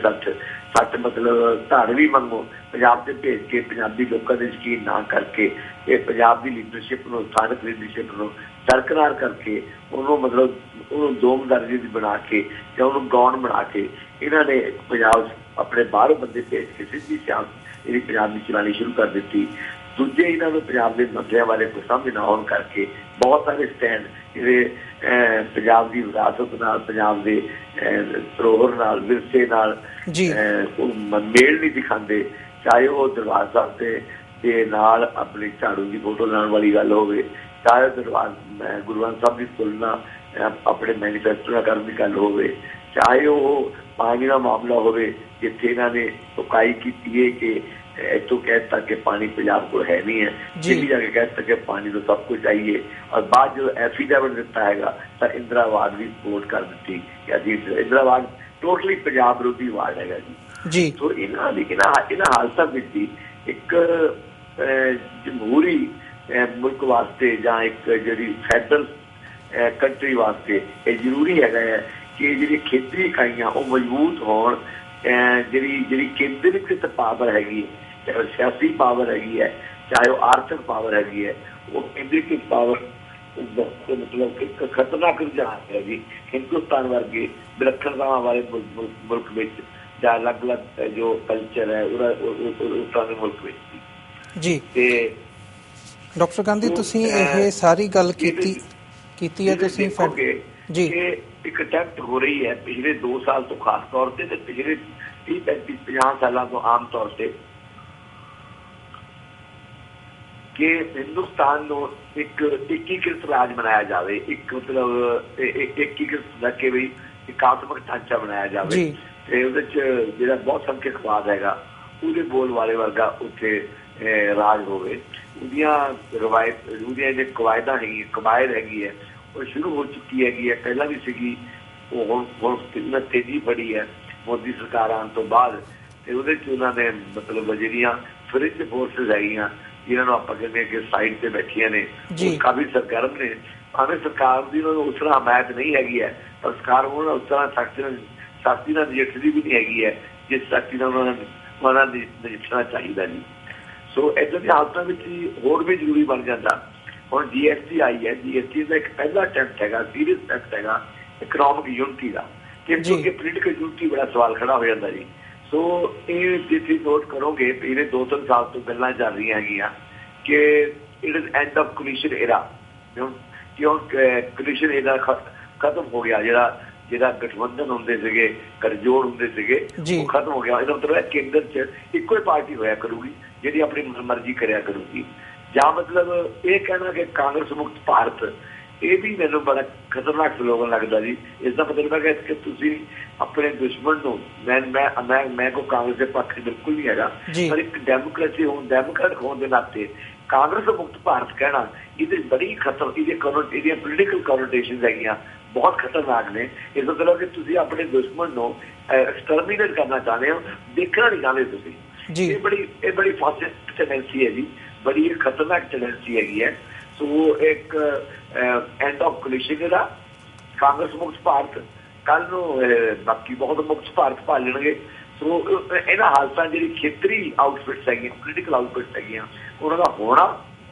60 ਮਤਲਬ ਧਾਰਮੀ ਮੰਗੋ, ਪੰਜਾਬ ਤੇ ਭੇਜ ਕੇ ਪੰਜਾਬੀ ਲੋਕਾਂ ਦੇ ਯਕੀਨ ਨਾ ਕਰਕੇ ਇਹ ਪੰਜਾਬ ਦੀ ਲੀਡਰਸ਼ਿਪ ਨੂੰ, ਸਥਾਨਕ ਲੀਡਰਸ਼ਿਪ ਨੂੰ ਦਰਕਰਾਰ ਕਰਕੇ ਉਹਨੂੰ ਮਤਲਬ ਉਹਨੂੰ 2 ਦਰਜੇ ਦੀ ਬਣਾ ਕੇ ਜਾਂ ਉਹਨੂੰ ਗੌਣ ਬਣਾ ਕੇ ਇਹਨਾਂ ਨੇ ਪੰਜਾਬ ਆਪਣੇ ਬਾਹਰੋਂ ਬੰਦੇ ਭੇਜ ਕੇ ਸਿੱਧੀ ਸਿਆਸਤ ਜਿਹੜੀ ਪੰਜਾਬ ਦੀ ਚਲਾਉਣੀ ਸ਼ੁਰੂ ਕਰ ਦਿੱਤੀ। ਦੂਜੇ ਇਹਨਾਂ ਨੂੰ ਪੰਜਾਬ ਦੇ ਮਸਲਿਆਂ ਬਾਰੇ ਕੋਈ ਸਮਝ ਨਾ ਹੋਣ ਕਰਕੇ ਬਹੁਤ ਸਾਰੇ ਸਟੈਂਡ ਜਿਹੜੇ ਪੰਜਾਬ ਦੀ ਵਿਰਾਸਤ ਨਾਲ, ਪੰਜਾਬ ਦੇ ਧਰੋਹਰ ਨਾਲ, ਵਿਰਸੇ ਨਾਲ ਮੇਲ ਨਹੀਂ ਦਿਖਾਉਂਦੇ। ਚਾਹੇ ਉਹ ਦਰਬਾਰ ਸਾਹਿਬ ਦੇ ਨਾਲ ਆਪਣੀ ਝਾੜੂ ਦੀ ਫੋਟੋ ਲਾਉਣ ਵਾਲੀ ਗੱਲ ਹੋਵੇ, ਚਾਹੇ ਗੁਰੂ ਗ੍ਰੰਥ ਸਾਹਿਬ ਦੀ ਤੁਲਨਾ ਆਪਣੇ ਮੈਨੀਫੈਸਟੋ ਨਾਲ ਕਰਨ ਦੀ ਗੱਲ ਹੋਵੇ, ਚਾਹੇ ਉਹ ਪਾਣੀ ਦਾ ਮਾਮਲਾ ਹੋਵੇ ਜਿੱਥੇ ਇਹਨਾਂ ਨੇ ਉਕਾਈ ਕੀਤੀ ਹੈ ਕਿ ਇੱਥੋਂ ਕਹਿ ਦਿੱਤਾ ਕਿ ਪਾਣੀ ਪੰਜਾਬ ਕੋਲ ਹੈ ਨਹੀਂ ਹੈ, ਦਿੱਲੀ ਜਾ ਕੇ ਕਹਿ ਦਿੱਤਾ ਕਿ ਪਾਣੀ ਤੋਂ ਸਭ ਕੁਝ ਚਾਹੀਏ, ਔਰ ਬਾਅਦ ਜਦੋਂ ਐਫੀਡੇਵਿਟ ਦਿੱਤਾ ਹੈਗਾ ਤਾਂ ਇੰਦਰਾਵਾਦ ਵੀ ਸਪੋਰਟ ਕਰ ਦਿੱਤੀ ਕਿ ਅਸੀਂ ਇੰਦਰਾਵਾਦ ਟੋਟਲੀ ਪੰਜਾਬ ਵਿਰੋਧੀ ਵਾਰਡ ਹੈਗਾ ਜੀ। ਸੋ ਇਹਨਾਂ ਹਾਲਤਾਂ ਵਿੱਚ ਹੀ ਇੱਕ ਜਮਹੂਰੀ ਮੁਲਕ ਵਾਸਤੇ ਜਾਂ ਇੱਕ ਜਿਹੜੀ ਫੈਡਰਲ ਕੰਟਰੀ ਵਾਸਤੇ ਇਹ ਜ਼ਰੂਰੀ ਹੈਗਾ ਹੈ ਕਿ ਜਿਹੜੀ ਖੇਤਰੀ ਇਕਾਈਆਂ ਉਹ ਮਜ਼ਬੂਤ ਹੋਣ। ਜਿਹੜੀ ਕੇਂਦਰੀਕ੍ਰਿਤ ਪਾਵਰ ਹੈਗੀ ਹੈ, ਚਾਹੇ ਉਹ ਸਿਆਸੀ ਪਾਵਰ ਹੈਗੀ ਹੈ, ਚਾਹੇ ਉਹ ਆਰਥਿਕ ਪਾਵਰ ਹੈਗੀ ਹੈ, ਉਹ ਕੇਂਦਰੀਕ੍ਰਿਤ ਪਾਵਰ ਮਤਲਬ ਇੱਕ ਖਤਰਨਾਕ ਰੁਝਾਨ ਹੈ ਜੀ। ਹਿੰਦੁਸਤਾਨ ਵਰਗੇ ਵਿਲੱਖਣਤਾਵਾਂ ਵਾਲੇ ਮੁਲਕ ਵਿੱਚ ਜਾਂ ਅਲੱਗ-ਅਲੱਗ ਜੋ ਕਲਚਰ ਹੈ ਉਸ ਦੇ ਮੁਲਕ ਵਿੱਚ ਜੀ। ਤੇ ਡਾਕਟਰ ਗਾਂਧੀ ਤੁਸੀਂ ਇਹ ਸਾਰੀ ਗੱਲ ਕੀਤੀ ਹੈ ਤੁਸੀਂ ਜੀ। ਇੱਕ ਅਟੈਂਪਟ ਹੋ ਰਹੀ ਹੈ ਪਿਛਲੇ 2 ਸਾਲ ਤੋਂ ਖਾਸ ਤੌਰ ਤੇ ਪਿਛਲੇ 30-50 ਸਾਲਾਂ ਤੋਂ ਆਮ ਤੌਰ ਤੇ ਕਿ ਹਿੰਦੁਸਤਾਨ ਨੂੰ ਇੱਕ ਏਕੀਕ੍ਰਿਤ ਰਾਜ ਬਣਾਇਆ ਜਾਵੇ, ਇੱਕ ਮਤਲਬ ਏਕੀਕ੍ਰਿਤ ਕਰਕੇ ਵੀ ਇਕਾਤਮਕ ਢਾਂਚਾ ਬਣਾਇਆ ਜਾਵੇ ਤੇ ਉਹਦੇ ਚ ਜਿਹੜਾ ਬਹੁਤ ਸੰਖਿਅਕਵਾਦ ਹੈਗਾ ਉਹਦੇ ਬੋਲ ਵਾਲੇ ਵਰਗਾ ਉੱਥੇ ਰਾਜ ਹੋਵੇ। ਉਹਦੀਆਂ ਜੇ ਕਵਾਇਦਾਂ ਹੈਗੀਆਂ, ਕਵਾਇਦ ਹੈਗੀ ਹੈ ਉਹ ਸ਼ੁਰੂ ਹੋ ਚੁੱਕੀ ਹੈਗੀ ਹੈ, ਪਹਿਲਾਂ ਵੀ ਸੀਗੀ, ਉਹ ਹੁਣ ਕਿੰਨਾ ਤੇਜ਼ੀ ਫੜੀ ਹੈ ਮੋਦੀ ਸਰਕਾਰ ਆਉਣ ਤੋਂ ਬਾਅਦ। ਤੇ ਉਹਦੇ ਚ ਉਹਨਾਂ ਨੇ ਮਤਲਬ ਜਿਹੜੀਆਂ ਫਰਿੰਜ ਫੋਰਸਿਸ ਹੈਗੀਆਂ ਜਿਹਨਾਂ ਨੂੰ ਆਪਾਂ ਕਹਿੰਦੇ ਕਿ ਸਾਈਡ ਤੇ ਬੈਠੀਆਂ ਨੇ, ਉਹ ਕਾਫੀ ਸਰਗਰਮ ਨੇ। ਭਾਵੇਂ ਸਰਕਾਰ ਦੀ ਉਹਨਾਂ ਨੂੰ ਉਸ ਤਰ੍ਹਾਂ ਹਮਾਇਤ ਨਹੀਂ ਹੈਗੀ ਹੈ, ਪਰ ਸਰਕਾਰ ਉਹਨਾਂ ਨਾਲ ਉਸ ਤਰ੍ਹਾਂ ਸਖਤੀ ਨਾਲ ਨਜਿੱਠਦੀ ਵੀ ਨਹੀਂ ਹੈਗੀ ਹੈ ਜਿਸ ਸਖਤੀ ਨਾਲ ਉਹਨਾਂ ਨਾਲ ਨਜਿੱਠਣਾ ਚਾਹੀਦਾ ਜੀ। ਸੋ ਇੱਦਾਂ ਦੀਆਂ ਹਾਲਤਾਂ ਵਿੱਚ ਹੋਰ ਵੀ ਜ਼ਰੂਰੀ ਬਣ ਜਾਂਦਾ। ਹੁਣ GST ਆਈ ਹੈ, GST ਦਾ ਇੱਕ ਪਹਿਲਾ ਅਟੈਂਪਟ ਹੈਗਾ, ਸੀਰੀਅਸ ਅਟੈਂਪਟ ਹੈਗਾ ਇਕਨੋਮਿਕ ਯੂਨਿਟੀ ਦਾ, ਕਿਉਂਕਿ ਪੋਲੀਟੀਕਲ ਯੂਨਿਟੀ ਬੜਾ ਸਵਾਲ ਖੜਾ ਹੋ ਜਾਂਦਾ ਜੀ। ਸੋ ਇਹ ਜੇ ਤੁਸੀਂ ਨੋਟ ਕਰੋਗੇ ਪਿਛਲੇ 2-3 ਸਾਲ ਤੋਂ ਗੱਲਾਂ ਚੱਲ ਰਹੀਆਂ ਹੈਗੀਆਂ ਕਿ it is end of coalition era, ਕਿਉਂ ਕੋਲੀਸ਼ਨ ਏਰਾ ਖਤਮ ਹੋ ਗਿਆ। ਜਿਹੜਾ ਗਠਬੰਧਨ ਹੁੰਦੇ ਸੀਗੇ, ਗਠਜੋੜ ਹੁੰਦੇ ਸੀਗੇ, ਉਹ ਖਤਮ ਹੋ ਗਿਆ। ਇਹਦਾ ਮਤਲਬ ਹੈ ਕੇਂਦਰ 'ਚ ਇੱਕੋ ਹੀ ਪਾਰਟੀ ਹੋਇਆ ਕਰੂਗੀ ਜਿਹੜੀ ਆਪਣੀ ਮਨਮਰਜ਼ੀ ਕਰਿਆ ਕਰੂਗੀ। ਜਾਂ ਮਤਲਬ ਇਹ ਕਹਿਣਾ ਕਿ ਕਾਂਗਰਸ ਮੁਕਤ ਭਾਰਤ, ਇਹ ਵੀ ਮੈਨੂੰ ਬੜਾ ਖਤਰਨਾਕ ਸਲੋਗਨ ਲੱਗਦਾ ਜੀ। ਇਸ ਦਾ ਮਤਲਬ ਹੈ ਕਿ ਤੁਸੀਂ ਆਪਣੇ ਦੁਸ਼ਮਣ ਨੂੰ ਮੈਂ ਕੋਈ ਕਾਂਗਰਸ ਦੇ ਪੱਖ ਬਿਲਕੁਲ ਨਹੀਂ ਹੈਗਾ, ਪਰ ਇੱਕ ਡੈਮੋਕ੍ਰੈਟ ਹੋਣ ਦੇ ਨਾਤੇ ਕਾਂਗਰਸ ਮੁਕਤ ਭਾਰਤ ਕਹਿਣਾ ਇਹਦੇ ਬੜੀ ਇਹਦੀਆਂ ਪੋਲੀਟੀਕਲ ਕੋਨੋਟੇਸ਼ਨ ਹੈਗੀਆਂ ਬਹੁਤ ਖਤਰਨਾਕ ਨੇ। ਇਸ ਦਾ ਮਤਲਬ ਕਿ ਤੁਸੀਂ ਆਪਣੇ ਦੁਸ਼ਮਣ ਨੂੰ ਐਕਸਟਰਮੀਨੇਟ ਕਰਨਾ ਚਾਹੁੰਦੇ ਹੋ, ਦੇਖਣਾ ਨਹੀਂ ਚਾਹੁੰਦੇ ਤੁਸੀਂ। ਇਹ ਬੜੀ ਫਾਸਿਸਟ ਟੈਂਡੈਂਸੀ ਹੈ ਜੀ, ਬੜੀ ਖਤਰਨਾਕ ਟੈਂਡੈਂਸੀ ਹੈਗੀ ਹੈ। ਸੋ ਇੱਕ ਐਂਡ ਆਫ ਕੋਲੀਸ਼ਨ ਦਾ ਕਾਂਗਰਸ ਮੁਕਤ ਭਾਰਤ, ਕੱਲ ਨੂੰ ਬਾਕੀ ਬਹੁਤ ਮੁਕਤ ਭਾਰਤ ਪਾਲਣਗੇ। ਸੋ ਇਹਨਾਂ ਹਾਲਤਾਂ ਜਿਹੜੀ ਖੇਤਰੀ ਆਊਟਫਿਟਸ ਹੈਗੀਆਂ, ਪੋਲੀਟੀਕਲ ਆਊਟਫਿਟਸ ਹੈਗੀਆਂ, ਉਹਨਾਂ ਦਾ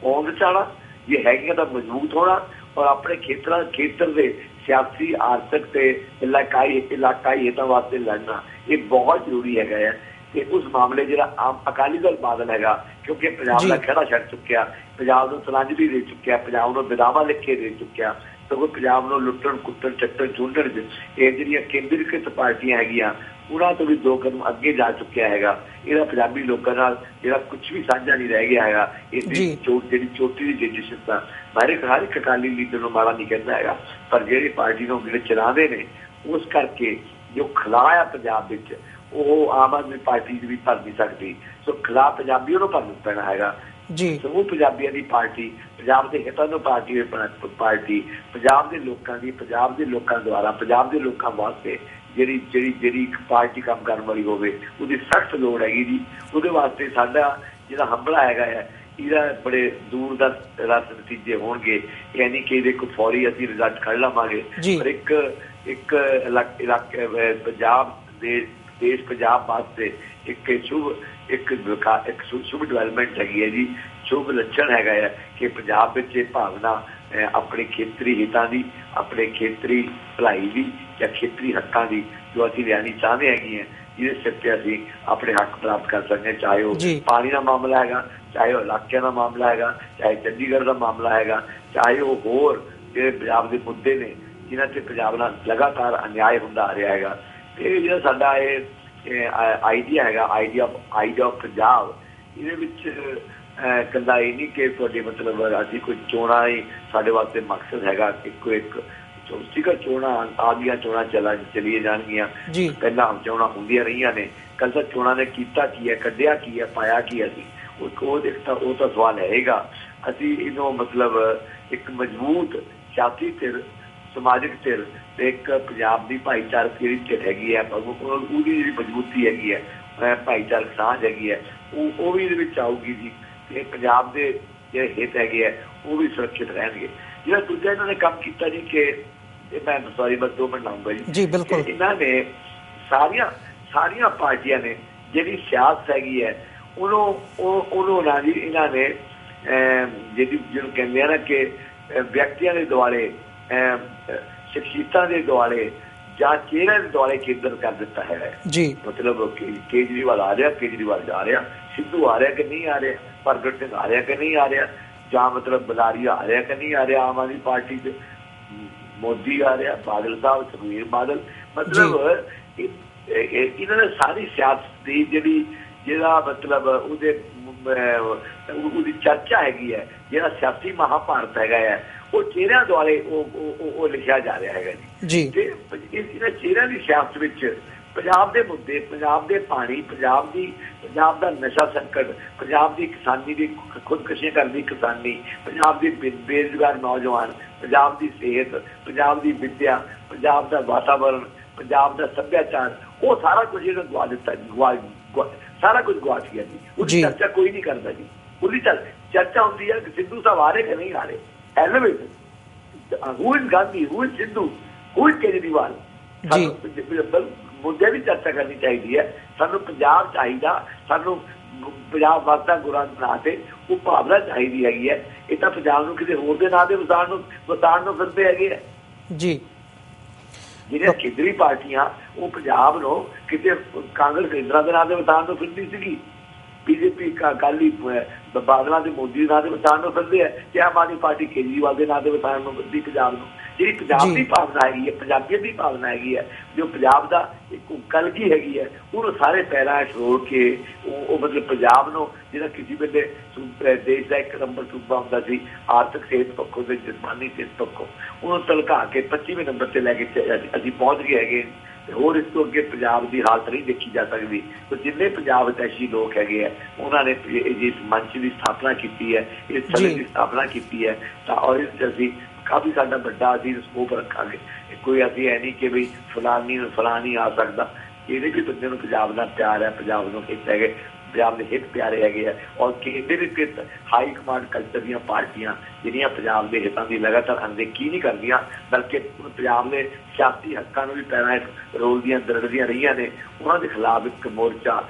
ਹੋਣ ਵਿਚਾਰਾ ਜੇ ਹੈਗੀਆਂ ਤਾਂ ਮਜ਼ਬੂਤ ਹੋਣਾ, ਔਰ ਆਪਣੇ ਖੇਤਰ ਦੇ ਸਿਆਸੀ, ਆਰਥਿਕ ਤੇ ਇਲਾਕਾਈ ਹਿੱਤਾਂ ਵਾਸਤੇ ਲੜਨਾ ਇਹ ਬਹੁਤ ਜ਼ਰੂਰੀ ਹੈਗਾ ਹੈ। ਤੇ ਉਸ ਮਾਮਲੇ ਜਿਹੜਾ ਅਕਾਲੀ ਦਲ ਬਾਦਲ ਹੈਗਾ, ਕਿਉਂਕਿ ਪੰਜਾਬ ਦਾ ਖਹਿੜਾ ਛੱਡ ਚੁੱਕਿਆ, ਪੰਜਾਬ ਨੂੰ ਤਲਾਂਜਲੀ ਦੇ ਚੁੱਕਿਆ, ਪੰਜਾਬ ਨੂੰ ਵਿਦਾਵਾ ਲਿਖੇ ਦੇ ਚੁੱਕਿਆ, ਸਗੋਂ ਪੰਜਾਬ ਨੂੰ ਲੁੱਟਣ, ਕੁੱਟਣ, ਚੱਟਣ, ਚੂੰਡਣ ਇਹ ਜਿਹੜੀਆਂ ਕੇਂਦਰੀਕ੍ਰਿਤ ਪਾਰਟੀਆਂ ਹੈਗੀਆਂ ਉਹਨਾਂ ਤੋਂ ਵੀ 2 ਕਦਮ ਅੱਗੇ ਜਾ ਚੁੱਕਿਆ ਹੈਗਾ। ਇਹਦਾ ਪੰਜਾਬੀ ਲੋਕਾਂ ਨਾਲ ਜਿਹੜਾ ਕੁਝ ਵੀ ਸਾਂਝਾ ਨਹੀਂ ਰਹਿ ਗਿਆ ਹੈਗਾ। ਜਿਹੜੀ ਚੋਟੀ ਦੀ ਜਨਰੇਸ਼ਨ ਦਾ ਹਰ ਇੱਕ ਅਕਾਲੀ ਲੀਡਰ ਨੂੰ ਮਾੜਾ ਨਹੀਂ ਕਹਿੰਦਾ ਹੈਗਾ, ਪਰ ਜਿਹੜੀ ਪਾਰਟੀ ਨੂੰ ਜਿਹੜੇ ਚਲਾਉਂਦੇ ਨੇ ਉਸ ਕਰਕੇ ਜੋ ਖਲਾਅ ਆ ਪੰਜਾਬ ਵਿੱਚ ਉਹ ਆਮ ਆਦਮੀ ਪਾਰਟੀ ਵੀ ਭਰ ਨਹੀਂ ਸਕਦੀ। ਸੋ ਖਿਲਾਫ ਪੰਜਾਬੀਆਂ ਨੂੰ ਭਰਨਾ ਪੈਣਾ ਹੈਗਾ ਜੀ। ਸਮੂਹ ਪੰਜਾਬੀਆਂ ਦੀ ਪਾਰਟੀ, ਪੰਜਾਬ ਦੇ ਹਿੱਤਾਂ ਨੂੰ ਪਾਰਟੀ, ਪੰਜਾਬ ਦੇ ਲੋਕਾਂ ਦੀ, ਪੰਜਾਬ ਦੇ ਲੋਕਾਂ ਦੁਆਰਾ, ਪੰਜਾਬ ਦੇ ਲੋਕਾਂ ਵਾਸਤੇ ਜਿਹੜੀ ਇੱਕ ਪਾਰਟੀ ਕੰਮ ਕਰਨ ਵਾਲੀ ਹੋਵੇ, ਉਹਦੀ ਸਖਤ ਲੋੜ ਹੈਗੀ ਜੀ। ਉਹਦੇ ਵਾਸਤੇ ਸਾਡਾ ਜਿਹੜਾ ਹੰਭਲਾ ਹੈਗਾ ਹੈ ਇਹਦਾ ਬੜੇ ਦੂਰ ਦਾ ਰਸ ਨਤੀਜੇ ਹੋਣਗੇ। ਯਾਨੀ ਕਿ ਇਹਦੇ ਕੋਈ ਫੌਰੀ ਅਸੀਂ ਰਿਜ਼ਲਟ ਕੱਢ ਲਵਾਂਗੇ, ਪਰ ਇੱਕ ਇਲਾਕੇ ਪੰਜਾਬ ਦੇ ਦੇਸ਼ ਪੰਜਾਬ ਵਾਸਤੇ ਇੱਕ ਸ਼ੁਭ ਡਿਵੈਲਪਮੈਂਟ ਹੈਗੀ ਹੈ ਜੀ। ਸ਼ੁਭ ਲੱਛਣ ਹੈਗਾ ਹੈ ਕਿ ਪੰਜਾਬ ਵਿੱਚ ਇਹ ਭਾਵਨਾ ਆਪਣੇ ਖੇਤਰੀ ਹਿੱਤਾਂ ਦੀ, ਆਪਣੇ ਖੇਤਰੀ ਭਲਾਈ ਦੀ ਜਾਂ ਖੇਤਰੀ ਹੱਕਾਂ ਦੀ ਜੋ ਅਸੀਂ ਲਿਆਉਣੀ ਚਾਹੁੰਦੇ ਹੈਗੇ ਹਾਂ, ਜਿਹਦੇ ਸਿਰ ਤੇ ਅਸੀਂ ਆਪਣੇ ਹੱਕ ਪ੍ਰਾਪਤ ਕਰ ਸਕਦੇ ਹਾਂ। ਚਾਹੇ ਉਹ ਪਾਣੀ ਦਾ ਮਾਮਲਾ ਹੈਗਾ, ਚਾਹੇ ਉਹ ਇਲਾਕਿਆਂ ਦਾ ਮਾਮਲਾ ਹੈਗਾ, ਚਾਹੇ ਚੰਡੀਗੜ੍ਹ ਦਾ ਮਾਮਲਾ ਹੈਗਾ, ਚਾਹੇ ਉਹ ਹੋਰ ਜਿਹੜੇ ਪੰਜਾਬ ਦੇ ਮੁੱਦੇ ਨੇ ਜਿਨ੍ਹਾਂ 'ਤੇ ਪੰਜਾਬ ਨਾਲ ਲਗਾਤਾਰ ਅਨਿਆਏ ਹੁੰਦਾ ਆ ਰਿਹਾ ਹੈਗਾ। ਇਹ ਜਿਹੜਾ ਸਾਡਾ ਆਈਡੀਆ ਹੈਗਾ, ਆਈਡੀਆ ਆਫ ਪੰਜਾਬ, ਇਹਦੇ ਵਿੱਚ ਇਕੱਲਾ ਇਹ ਨਹੀਂ ਕਿ ਤੁਹਾਡੇ ਮਤਲਬ ਅਸੀਂ ਕੋਈ ਚੋਣਾਂ ਹੀ ਸਾਡੇ ਵਾਸਤੇ ਮਕਸਦ ਹੈਗਾ। ਇੱਕ ਚੋਣਾਂ ਆਦਿਆਂ ਚੋਣਾਂ ਚਲੀਆਂ ਜਾਣਗੀਆਂ, ਪਹਿਲਾਂ ਚੋਣਾਂ ਹੁੰਦੀਆਂ ਰਹੀਆਂ ਨੇ, ਕੱਲ੍ਹ ਚੋਣਾਂ ਨੇ ਕੀਤਾ ਕੀ ਹੈ, ਕੱਢਿਆ ਕੀ ਹੈ, ਪਾਇਆ ਕੀ ਹੈ ਸੀ, ਉਹ ਤਾਂ ਸਵਾਲ ਹੈਗਾ। ਅਸੀਂ ਇਹਨੂੰ ਮਤਲਬ ਇੱਕ ਮਜ਼ਬੂਤ ਸਿਆਸੀ ਧਿਰ, ਸਮਾਜਿਕ ਧਿਰ ਤੇ ਇੱਕ ਪੰਜਾਬ ਦੀ ਭਾਈਚਾਰਕ ਜਿਹੜੀ ਧਿਰ ਹੈਗੀ ਹੈ, ਉਹਦੀ ਜਿਹੜੀ ਮਜ਼ਬੂਤੀ ਹੈਗੀ ਹੈ, ਭਾਈਚਾਰਕ ਸਾਂਝ ਹੈਗੀ ਹੈ, ਉਹ ਵੀ ਇਹਦੇ ਵਿੱਚ ਆਊਗੀ ਜੀ। ਤੇ ਪੰਜਾਬ ਦੇ ਜਿਹੜੇ ਹਿੱਤ ਹੈਗੇ ਹੈ ਉਹ ਵੀ ਸੁਰੱਖਿਅਤ ਰਹਿਣਗੇ। ਜਿਹੜਾ ਦੂਜਾ ਇਹਨਾਂ ਨੇ ਕੰਮ ਕੀਤਾ ਜੀ ਕਿ ਮੈਂ ਬਸ 2 ਮਿੰਟ ਲਾਊਂਗਾ ਜੀ। ਬਿਲਕੁਲ। ਇਹਨਾਂ ਨੇ ਸਾਰੀਆਂ ਪਾਰਟੀਆਂ ਨੇ ਜਿਹੜੀ ਸਿਆਸਤ ਹੈਗੀ ਹੈ ਉਹਨੂੰ ਨਾ ਜੀ ਇਹਨਾਂ ਨੇ ਜਿਹਨੂੰ ਕਹਿੰਦੇ ਆ ਨਾ ਕਿ ਵਿਅਕਤੀਆਂ ਦੇ ਦੁਆਲੇ, ਸ਼ਖਸੀਅਤਾਂ ਦੇ ਦੁਆਲੇ ਜਾਂ ਚਿਹਰਿਆਂ ਦੇ ਦੁਆਲੇ ਕੇਂਦਰ ਕਰ ਦਿੱਤਾ ਹੈ ਜੀ। ਮਤਲਬ ਕੇਜਰੀਵਾਲ ਆ ਰਿਹਾ, ਕੇਜਰੀਵਾਲ ਜਾ ਰਿਹਾ, ਸਿੱਧੂ ਆ ਰਿਹਾ ਕਿ ਨਹੀਂ ਆ ਰਿਹਾ, ਪ੍ਰਗਟ ਸਿੰਘ ਆ ਰਿਹਾ ਕਿ ਨਹੀਂ ਆ ਰਿਹਾ, ਜਾਂ ਮਤਲਬ ਬਲਾਰੀਆ ਆ ਰਿਹਾ ਕਿ ਨਹੀਂ ਆ ਰਿਹਾ, ਆਮ ਆਦਮੀ ਪਾਰਟੀ 'ਚ ਮੋਦੀ ਆ ਰਿਹਾ, ਬਾਦਲ ਸਾਹਿਬ, ਸੁਖਬੀਰ ਬਾਦਲ, ਮਤਲਬ ਇਹਨਾਂ ਨੇ ਸਾਰੀ ਸਿਆਸਤ ਦੀ ਜਿਹੜਾ ਮਤਲਬ ਉਹਦੀ ਚਰਚਾ ਹੈਗੀ ਹੈ, ਜਿਹੜਾ ਸਿਆਸੀ ਮਹਾਂਭਾਰਤ ਹੈਗਾ ਹੈ, ਉਹ ਚਿਹਰਿਆਂ ਦੁਆਲੇ ਉਹ ਲਿਖਿਆ ਜਾ ਰਿਹਾ ਹੈਗਾ ਜੀ। ਤੇ ਇਹਨਾਂ ਚਿਹਰਿਆਂ ਦੀ ਸਿਆਸਤ ਵਿੱਚ ਪੰਜਾਬ ਦੇ ਮੁੱਦੇ, ਪੰਜਾਬ ਦੇ ਪਾਣੀ, ਪੰਜਾਬ ਦਾ ਨਸ਼ਾ ਸੰਕਟ, ਪੰਜਾਬ ਦੀ ਕਿਸਾਨੀ ਦੀ ਖੁਦਕੁਸ਼ੀਆਂ ਕਰਨ ਦੀ ਕਿਸਾਨੀ, ਪੰਜਾਬ ਦੀ ਬੇਰੁਜ਼ਗਾਰ ਨੌਜਵਾਨ, ਪੰਜਾਬ ਦੀ ਸਿਹਤ, ਪੰਜਾਬ ਦੀ ਵਿੱਦਿਆ, ਪੰਜਾਬ ਦਾ ਵਾਤਾਵਰਨ, ਪੰਜਾਬ ਦਾ ਸੱਭਿਆਚਾਰ, ਉਹ ਸਾਰਾ ਕੁਝ ਇਹਨਾਂ ਗਵਾ ਦਿੱਤਾ ਜੀ। ਸਾਰਾ ਕੁਝ ਗਵਾ ਗਿਆ ਜੀ। ਉਹਦੀ ਚਰਚਾ ਕੋਈ ਨਹੀਂ ਕਰਦਾ ਜੀ। ਉਹਦੀ ਚਰਚਾ ਹੁੰਦੀ ਹੈ ਕਿ ਸਿੱਧੂ ਸਾਹਿਬ ਆ ਰਹੇ ਕਿ ਨਹੀਂ ਆ ਰਹੇ, who is Gandhi, who is Sidhu, who is Kejriwal. ਮੁੱਦੇ ਦੀ ਚਰਚਾ ਕਰਨੀ ਚਾਹੀਦੀ ਹੈ। ਸਾਨੂੰ ਪੰਜਾਬ ਚਾਹੀਦਾ, ਸਾਨੂੰ ਪੰਜਾਬ ਵਾਸਤਾ ਗੁਰਾਂ ਦੇ ਨਾਂ ਤੇ ਉਹ ਭਾਵਨਾ ਚਾਹੀਦੀ ਹੈਗੀ ਹੈ। ਇਹ ਤਾਂ ਪੰਜਾਬ ਨੂੰ ਕਿਸੇ ਹੋਰ ਦੇ ਨਾਂ ਤੇ ਵਸਾਉਣ ਨੂੰ ਫਿਰਦੇ ਹੈਗੇ ਹੈ ਜੀ। ਜਿਹੜੀਆਂ ਕੇਂਦਰੀ ਪਾਰਟੀਆਂ ਉਹ ਪੰਜਾਬ ਨੂੰ ਕਿਤੇ ਕਾਂਗਰਸ ਕੇਂਦਰਾਂ ਦੇ ਨਾਂ ਤੇ ਵਸਾਉਣ ਨੂੰ ਫਿਰਦੀ ਸੀਗੀ, ਬੀਜੇਪੀ ਅਕਾਲੀ ਬਾਦਲਾਂ ਦੇ ਮੋਦੀ ਦੇ ਨਾਂ ਤੇ ਵਸਾਉਣ ਨੂੰ ਫਿਰਦੇ ਹੈ, ਤੇ ਆਮ ਆਦਮੀ ਪਾਰਟੀ ਕੇਜਰੀਵਾਲ ਦੇ ਨਾਂ ਤੇ ਵਸਾਉਣ ਨੂੰ ਫਿਰਦੀ ਪੰਜਾਬ ਨੂੰ। ਜਿਹੜੀ ਪੰਜਾਬ ਦੀ ਭਾਵਨਾ ਹੈਗੀ ਹੈ, ਪੰਜਾਬੀਅਤ ਦੀ ਭਾਵਨਾ ਹੈਗੀ ਹੈ, ਜੋ ਪੰਜਾਬ ਦਾ ਇੱਕ ਕਲਗੀ ਹੈਗੀ ਹੈ, ਉਹਨੂੰ ਸਾਰੇ ਪੈਰਾਂ ਛੋੜ ਕੇ ਉਹ ਮਤਲਬ ਪੰਜਾਬ ਨੂੰ, ਜਿਹੜਾ ਕਿਸੇ ਵੇਲੇ ਦੇਸ਼ ਦਾ 1 ਨੰਬਰ ਸੂਬਾ ਹੁੰਦਾ ਸੀ ਆਰਥਿਕ ਸਿਹਤ ਪੱਖੋਂ ਤੇ ਜਿਸਮਾਨੀ ਸਿਹਤ ਪੱਖੋਂ, ਉਹਨੂੰ ਧਲਕਾ ਕੇ 25ਵੇਂ ਨੰਬਰ ਤੇ ਲੈ ਕੇ ਅਸੀਂ ਪਹੁੰਚ ਗਏ ਹੈਗੇ। ਤੇ ਹੋਰ ਇਸ ਤੋਂ ਅੱਗੇ ਪੰਜਾਬ ਦੀ ਹਾਲਤ ਨਹੀਂ ਦੇਖੀ ਜਾ ਸਕਦੀ। ਤੇ ਜਿੰਨੇ ਪੰਜਾਬ ਹਿਤੈਸ਼ੀ ਲੋਕ ਹੈਗੇ ਆ, ਉਹਨਾਂ ਨੇ ਇਸ ਮੰਚ ਦੀ ਸਥਾਪਨਾ ਕੀਤੀ ਹੈ, ਇਸ ਥਲ ਦੀ ਸਥਾਪਨਾ ਕੀਤੀ ਹੈ, ਤਾਂ ਔਰ ਇਸ 'ਚ ਅਸੀਂ ਕਾਫੀ ਸਾਡਾ ਵੱਡਾ ਅਸੀਂ ਸਕੋਪ ਰੱਖਾਂਗੇ। ਕੋਈ ਅਸੀਂ ਇਹ ਨਹੀਂ ਕਿ ਬਈ ਫਲਾਨੀ ਆ ਸਕਦਾ। ਇਹਦੇ ਵੀ ਬੰਦੇ ਨੂੰ ਪੰਜਾਬ ਨਾਲ ਪਿਆਰ ਹੈ, ਪੰਜਾਬ ਨੂੰ ਹਿੱਤ ਹੈਗੇ, ਪੰਜਾਬ ਦੇ ਹਿੱਤ ਪਿਆਰੇ ਹੈਗੇ ਆ। ਔਰ ਕੇਂਦਰ ਦੇ ਹਾਈ ਕਮਾਂਡ ਕਲਚਰ ਦੀਆਂ ਪਾਰਟੀਆਂ ਜਿਹੜੀਆਂ ਪੰਜਾਬ ਦੇ ਹਿੱਤਾਂ ਦੀ ਲਗਾਤਾਰ ਅਣਦੇਖੀ ਨਹੀਂ ਕਰਦੀਆਂ, ਬਲਕਿ ਪੰਜਾਬ ਦੇ ਸਿਆਸੀ ਹੱਕਾਂ ਨੂੰ ਵੀ ਪੈਰਾਂ ਰੋਲਦੀਆਂ ਦਰੜਦੀਆਂ ਰਹੀਆਂ ਨੇ, ਉਹਨਾਂ ਦੇ ਖਿਲਾਫ ਇੱਕ ਮੋਰਚਾ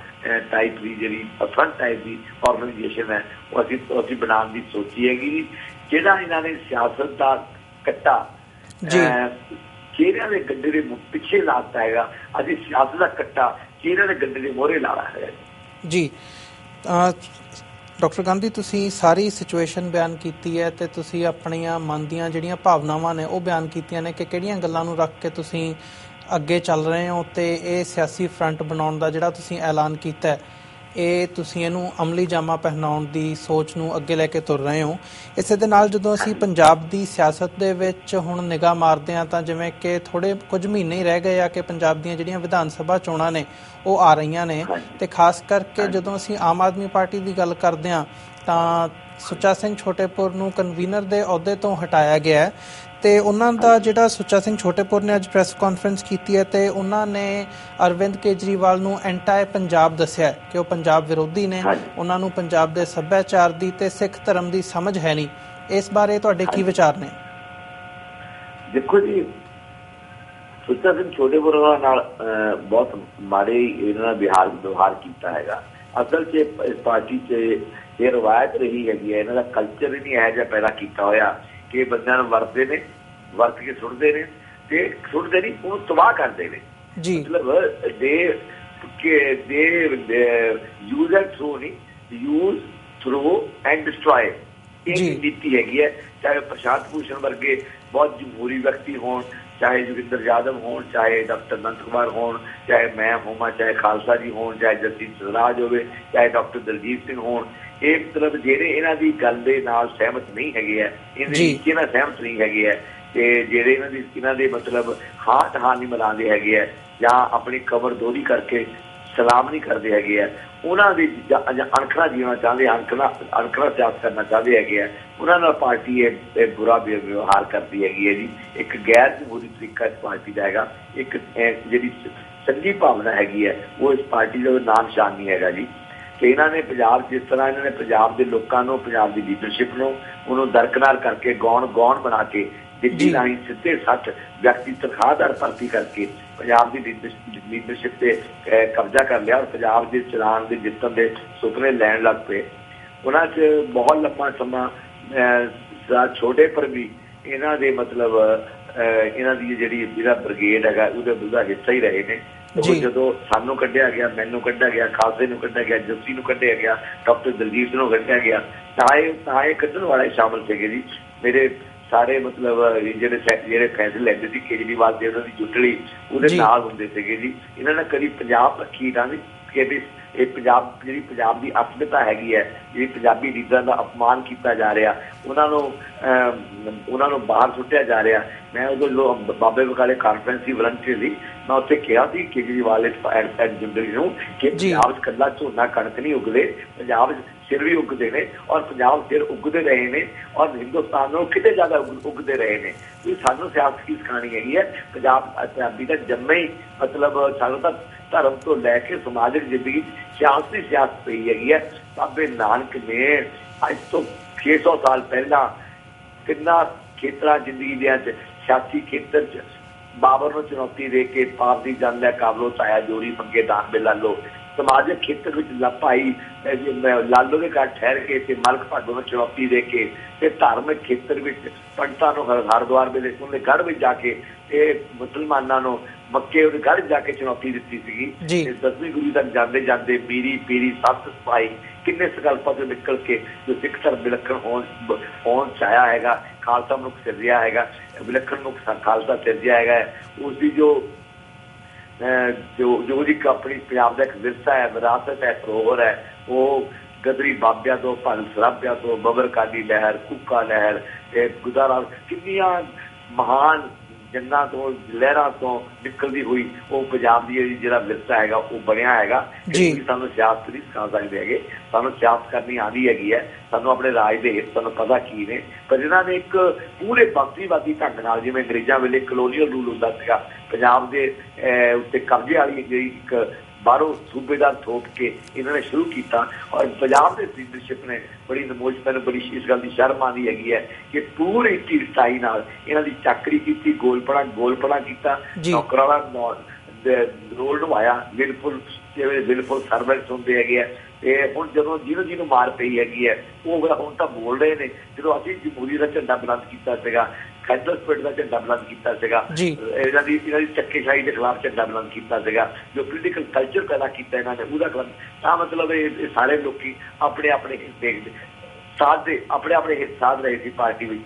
ਟਾਈਪ ਦੀ ਜਿਹੜੀ ਫਰੰਟ ਟਾਈਪ ਦੀ ਆਰਗੇਨਾਈਜੇਸ਼ਨ ਹੈ ਉਹ ਅਸੀਂ ਬਣਾਉਣ ਦੀ ਸੋਚੀ ਹੈਗੀ। ਜਿਹੜਾ ਇਹਨਾਂ ਨੇ ਸਿਆਸਤ ਦਾ ਕੱਟਾ ਚਿਹਰਿਆਂ ਦੇ ਗੱਡੇ ਦੇ ਪਿੱਛੇ ਲਾਤਾ ਹੈਗਾ, ਅਸੀਂ ਸਿਆਸਤ ਦਾ ਕੱਟਾ ਚਿਹਰਿਆਂ ਦੇ ਗੱਡੇ ਦੇ ਮੋਹਰੇ ਲਾਣਾ ਹੈਗਾ ਜੀ। ਡਾਕਟਰ ਗਾਂਧੀ, ਤੁਸੀਂ ਸਾਰੀ ਸਿਚੁਏਸ਼ਨ ਬਿਆਨ ਕੀਤੀ ਹੈ ਤੇ ਤੁਸੀਂ ਆਪਣੀਆਂ ਮਨ ਦੀਆਂ ਜਿਹੜੀਆਂ ਭਾਵਨਾਵਾਂ ਨੇ ਉਹ ਬਿਆਨ ਕੀਤੀਆਂ ਨੇ ਕਿ ਕਿਹੜੀਆਂ ਗੱਲਾਂ ਨੂੰ ਰੱਖ ਕੇ ਤੁਸੀਂ ਅੱਗੇ ਚੱਲ ਰਹੇ ਹੋ, ਤੇ ਇਹ ਸਿਆਸੀ ਫਰੰਟ ਬਣਾਉਣ ਦਾ ਜਿਹੜਾ ਤੁਸੀਂ ਐਲਾਨ ਕੀਤਾ ਇਹ ਤੁਸੀਂ ਇਹਨੂੰ ਅਮਲੀ ਜਾਮਾ ਪਹਿਨਾਉਣ ਦੀ ਸੋਚ ਨੂੰ ਅੱਗੇ ਲੈ ਕੇ ਤੁਰ ਰਹੇ ਹੋ। ਇਸੇ ਦੇ ਨਾਲ ਜਦੋਂ ਅਸੀਂ ਪੰਜਾਬ ਦੀ ਸਿਆਸਤ ਦੇ ਵਿੱਚ ਹੁਣ ਨਿਗਾਹ ਮਾਰਦੇ ਹਾਂ ਤਾਂ ਜਿਵੇਂ ਕਿ ਕੁਝ ਮਹੀਨੇ ਹੀ ਰਹਿ ਗਏ ਆ ਕਿ ਪੰਜਾਬ ਦੀਆਂ ਜਿਹੜੀਆਂ ਵਿਧਾਨ ਸਭਾ ਚੋਣਾਂ ਨੇ ਉਹ ਆ ਰਹੀਆਂ ਨੇ, ਤੇ ਖਾਸ ਕਰਕੇ ਜਦੋਂ ਅਸੀਂ ਆਮ ਆਦਮੀ ਪਾਰਟੀ ਦੀ ਗੱਲ ਕਰਦੇ ਹਾਂ ਤਾਂ ਸੁੱਚਾ ਸਿੰਘ ਛੋਟੇਪੁਰ ਨੂੰ ਕਨਵੀਨਰ ਦੇ ਅਹੁਦੇ ਤੋਂ ਹਟਾਇਆ ਗਿਆ ਤੇ ਉਹਨਾਂ ਦਾ ਜਿਹੜਾ ਸੁੱਚਾ ਸਿੰਘ ਛੋਟੇਪੁਰ ਨੇ ਅੱਜ ਪ੍ਰੈਸ ਕਾਨਫਰੰਸ ਕੀਤੀ ਹੈ ਤੇ ਉਹਨਾਂ ਨੇ ਅਰਵਿੰਦ ਕੇਜਰੀਵਾਲ ਨੂੰ ਐਂਟੀ ਪੰਜਾਬ ਦੱਸਿਆ ਕਿ ਉਹ ਪੰਜਾਬ ਵਿਰੋਧੀ ਨੇ, ਉਹਨਾਂ ਨੂੰ ਪੰਜਾਬ ਦੇ ਸੱਭਿਆਚਾਰ ਦੀ ਤੇ ਸਿੱਖ ਧਰਮ ਦੀ ਸਮਝ ਹੈ ਨਹੀਂ। ਇਸ ਬਾਰੇ ਤੁਹਾਡੇ ਕੀ ਵਿਚਾਰ ਨੇ? ਦੇਖੋ ਜੀ, ਸੁੱਚਾ ਸਿੰਘ ਛੋਟੇਪੁਰ ਨਾਲ ਬਹੁਤ ਮਾੜੇ ਇਹਨਾਂ ਨਾਲ ਵਿਵਹਾਰ ਕੀਤਾ ਹੈਗਾ। ਅਸਲ 'ਚ ਇਸ ਪਾਰਟੀ 'ਚ ਇਹ ਰਵਾਇਤ ਰਹੀ ਹੈਗੀ ਹੈ, ਇਹਨਾਂ ਦਾ ਕਲਚਰ ਹੀ ਨਹੀਂ ਇਹੋ ਜਿਹਾ ਪੈਦਾ ਕੀਤਾ ਹੋਇਆ ਕਿ ਬੰਦਿਆਂ ਨੂੰ ਵਰਤਦੇ ਨੇ, ਵਰਤ ਕੇ ਸੁੱਟਦੇ ਨੇ ਤੇ ਸੁੱਟਦੇ ਨਹੀਂ, ਉਹਨੂੰ ਤਬਾਹ ਕਰਦੇ ਨੇ। ਮਤਲਬ ਯੂਜ਼ ਐਂਡ ਥਰੂ ਨਹੀਂ, ਯੂਜ਼ ਥਰੂ ਐਂਡ ਡਿਸਟਰੋਏ, ਇਹ ਨੀਤੀ ਹੈਗੀ ਹੈ। ਚਾਹੇ ਪ੍ਰਸ਼ਾਂਤ ਭੂਸ਼ਣ ਵਰਗੇ ਬਹੁਤ ਜਮਹੂਰੀ ਵਿਅਕਤੀ ਹੋਣ, ਚਾਹੇ ਜੋਗਿੰਦਰ ਯਾਦਵ ਹੋਣ, ਚਾਹੇ ਡਾਕਟਰ ਅਨੰਤ ਕੁਮਾਰ ਹੋਣ, ਚਾਹੇ ਮੈਂ ਹੋਵਾਂ, ਚਾਹੇ ਖਾਲਸਾ ਜੀ ਹੋਣ, ਚਾਹੇ ਜਸਟਿਸ ਸਰਾਜ ਹੋਵੇ, ਚਾਹੇ ਡਾਕਟਰ ਦਲਜੀਤ ਸਿੰਘ ਹੋਣ, ਇਹ ਮਤਲਬ ਜਿਹੜੇ ਇਹਨਾਂ ਦੀ ਗੱਲ ਦੇ ਨਾਲ ਸਹਿਮਤ ਨਹੀਂ ਹੈਗੇ ਹੈ, ਇਹਦੇ ਨੀਚੇ ਨਾਲ ਸਹਿਮਤ ਨਹੀਂ ਹੈਗੇ ਹੈ, ਤੇ ਜਿਹੜੇ ਇਹਨਾਂ ਦੇ ਮਤਲਬ ਹਾਂ ਨਹੀਂ ਮਿਲਾਉਂਦੇ ਹੈਗੇ ਹੈ, ਜਾਂ ਆਪਣੀ ਕਬਰ ਦੋਹਰੀ ਕਰਕੇ सलाम नहीं करते है, उन्होंने अणखरा जीना चाहते, अणखरा सियासत करना चाहते है, उन्होंने पार्टी ये बुरा व्यवहार करती है जी। एक गैर जमहूरी तरीका इस पार्टी का है, एक जी संघी भावना हैगी है वो इस पार्टी का नाम निशान नहीं है जी। कि इन्होंने पंजाब जिस तरह इन्होंने पंजाब के लोगों, पंजाब की लीडरशिप को दरकनार करके गौण बना के दिल्ली राही सीधे 60 व्यक्ति तनख्वाहदार भर्ती करके पंजाब की लीडरशिप से कब्जा कर लिया और पंजाब के चलान के जितन के सुपने लैन लग पे। उन्होंने बहुत लंबा समा छोटे पर भी इन्हों के मतलब इन्हों की जी ब्रिगेड है उसका हिस्सा ही रहे हैं। जो सानू कढ़िया गया, मैनू कढ़िया गया, खालसे नूं कढ़िया गया, जस्सी नूं कढ़िया गया, डॉक्टर दलजीत सिंह नूं कढ़िया गया, ताए कढ़न वाले शामिल थे जी। मेरे सारे मतलब ਜਿਹੜੇ फैसले लैंदे सी केजरीवाल के उन्होंने जुटली उहदे नाल हुंदे सीगे जी। इन्होंने कभी पंजाब पक्खी ना कि ये पंजाब जी पंजाब की अस्मिता हैगी है, जी पंजाबी लीडर का अपमान किया जा रहा, उन्होंने बाहर सुट्टिया जा रहा। मैं उदों बाबे बकाले कॉन्फ्रेंस की वलंटियर थी, मैं उत्थे कहा कि केजरीवाल जिंदगी कि पंजाब कला झोना कणक नहीं उगते, पंजाब सिर भी उगते हैं और पंजाब सिर उगते रहे हैं और हिंदुस्तान में कितने ज्यादा उगते रहे हैं। तो सानू सियासत की सिखानी है, पंजाबी का जन्म ही मतलब सानू तो धर्म तो लैके समाजिक जिंदगी सियासत ही सियासत पई है। बाबे नानक ने अज तो 600 साल पहला कितना खेतर जिंदगी दे सियासी खेतर च बाबर को चुनौती दे के पाप की जंग है काबलो छाया जोरी मंगे दान में लालो, समाजिक खेतर में भाई लालो के घर ठहर के मलक भागो में चुनौती दे के धार्मिक खेतर में पंडितों हरिद्वार वेले उन्हें गढ़ में जाके मुसलमानों मक्के गढ़ जाके चुनौती दी सी। 10वीं गुरु तक जाते जाते पीरी पीरी सत सिपाही किन्ने संकल्पों से निकल के जो सिख धर्म विलखण होन चाया है, खालसा मुख सिरजिया है, विलखण मुख खालसा सिरजिया है, उसकी जो अपनी पंजाब का एक विरसा है, विरासत है, धरोहर है, वो गदरी बाबिया तो भगत सराबिया तो बबर काली लहर, कुका लहर, गुदारा किन्नियां महान जंगा तो लहर तो निकलती हुई वो पंजाब की जो विरसा है वो बनया है। सानू सियासत नहीं सिखा सकते है, सानू सियासत करनी आती है, सानू अपने राज के हित सानू पता की ने। पर इन्होंने एक पूरे बक्सीवादी ढंग नाल जिवें अंग्रेज़ां वेले कलोनीअल रूल हुंदा सीगा पंजाब के उत्ते कब्जे वाली जी एक बाहरों सूबेदार थोप के इन्होंने शुरू किया और पंजाब के लीडरशिप ने बड़ी नमोश मैंने बड़ी इस गल की शर्म आती है कि पूरी ढीठताई नाल इन्हां दी चाकरी की, गोलपड़ा किया, नौकरां दा रोल निभाया, बिलकुल सर्वेंट्स होंदे है। हुण जदों जिन्होंने मार पई है वो हुण तां बोल रहे हैं, जो असीं जमहूरी का झंडा बुलंद किया सीगा, फैडरल स्पिरिट का झंडा बुलंद किया सीगा, इन्हां दी धक्केशाही के खिलाफ झंडा बुलंद किया सीगा, जो पोलीटिकल कल्चर पैदा किया इन्होंने उहदा खिलाफ। तां मतलब ये सारे लोग अपने अपने हित साथ दे अपने अपने हित साध रहे थे पार्टी में।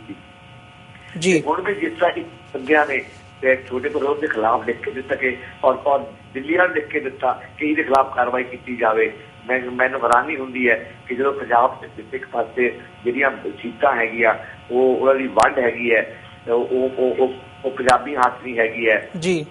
हुण भी जिस तरह बंदियां ने छोटे विरोध के खिलाफ लिख के दिता कि और दिल्ली वाले लिख के दिता कि इहदे खिलाफ कार्रवाई की जाए। मैनूं हैरानी हुंदी है कि जो पंजाब एक पासे जिहड़ियां सीटां हैगियां वो उहनां दी वंड हैगी है, वो पंजाबी हाथ नहीं हैगी है,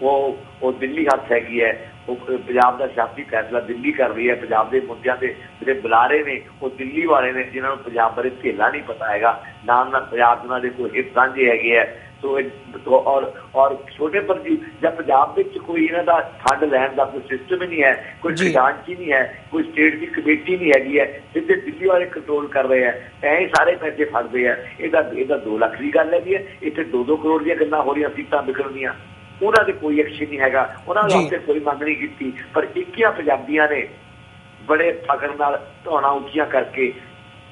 वो दिल्ली हाथ हैगी है, वो पंजाब का सियासी फैसला दिल्ली कर रही है। पंजाब के मुद्दों के जो बुलारे ने वो दिल्ली वाले ने जिन्होंने पंजाब बारे धेला नहीं पता है, नाम ना पंजाब उन्होंने कोई हित साझे है। तो और छोटे पर जी जब पंजाब में कोई इन्हों फंड लैन का कोई सिस्टम ही नहीं है, कोई खजानची नहीं है, कोई स्टेट की कमेटी नहीं हैगी, सीधे दिल्ली वाले कंट्रोल कर रहे हैं, ऐ सारे पैसे फड़ते हैं। यदा 2 लाख की गल है, इतने 2-2 करोड़ दी गल्लां हो रही सीटां बिखरनियां, उन्होंने कोई एक्शन नहीं है, उन्होंने वास्ते कोई मंग नहीं की। पर इक्कियां पंजाबियां ने बड़े फखर नाल धौना उच्चियां करके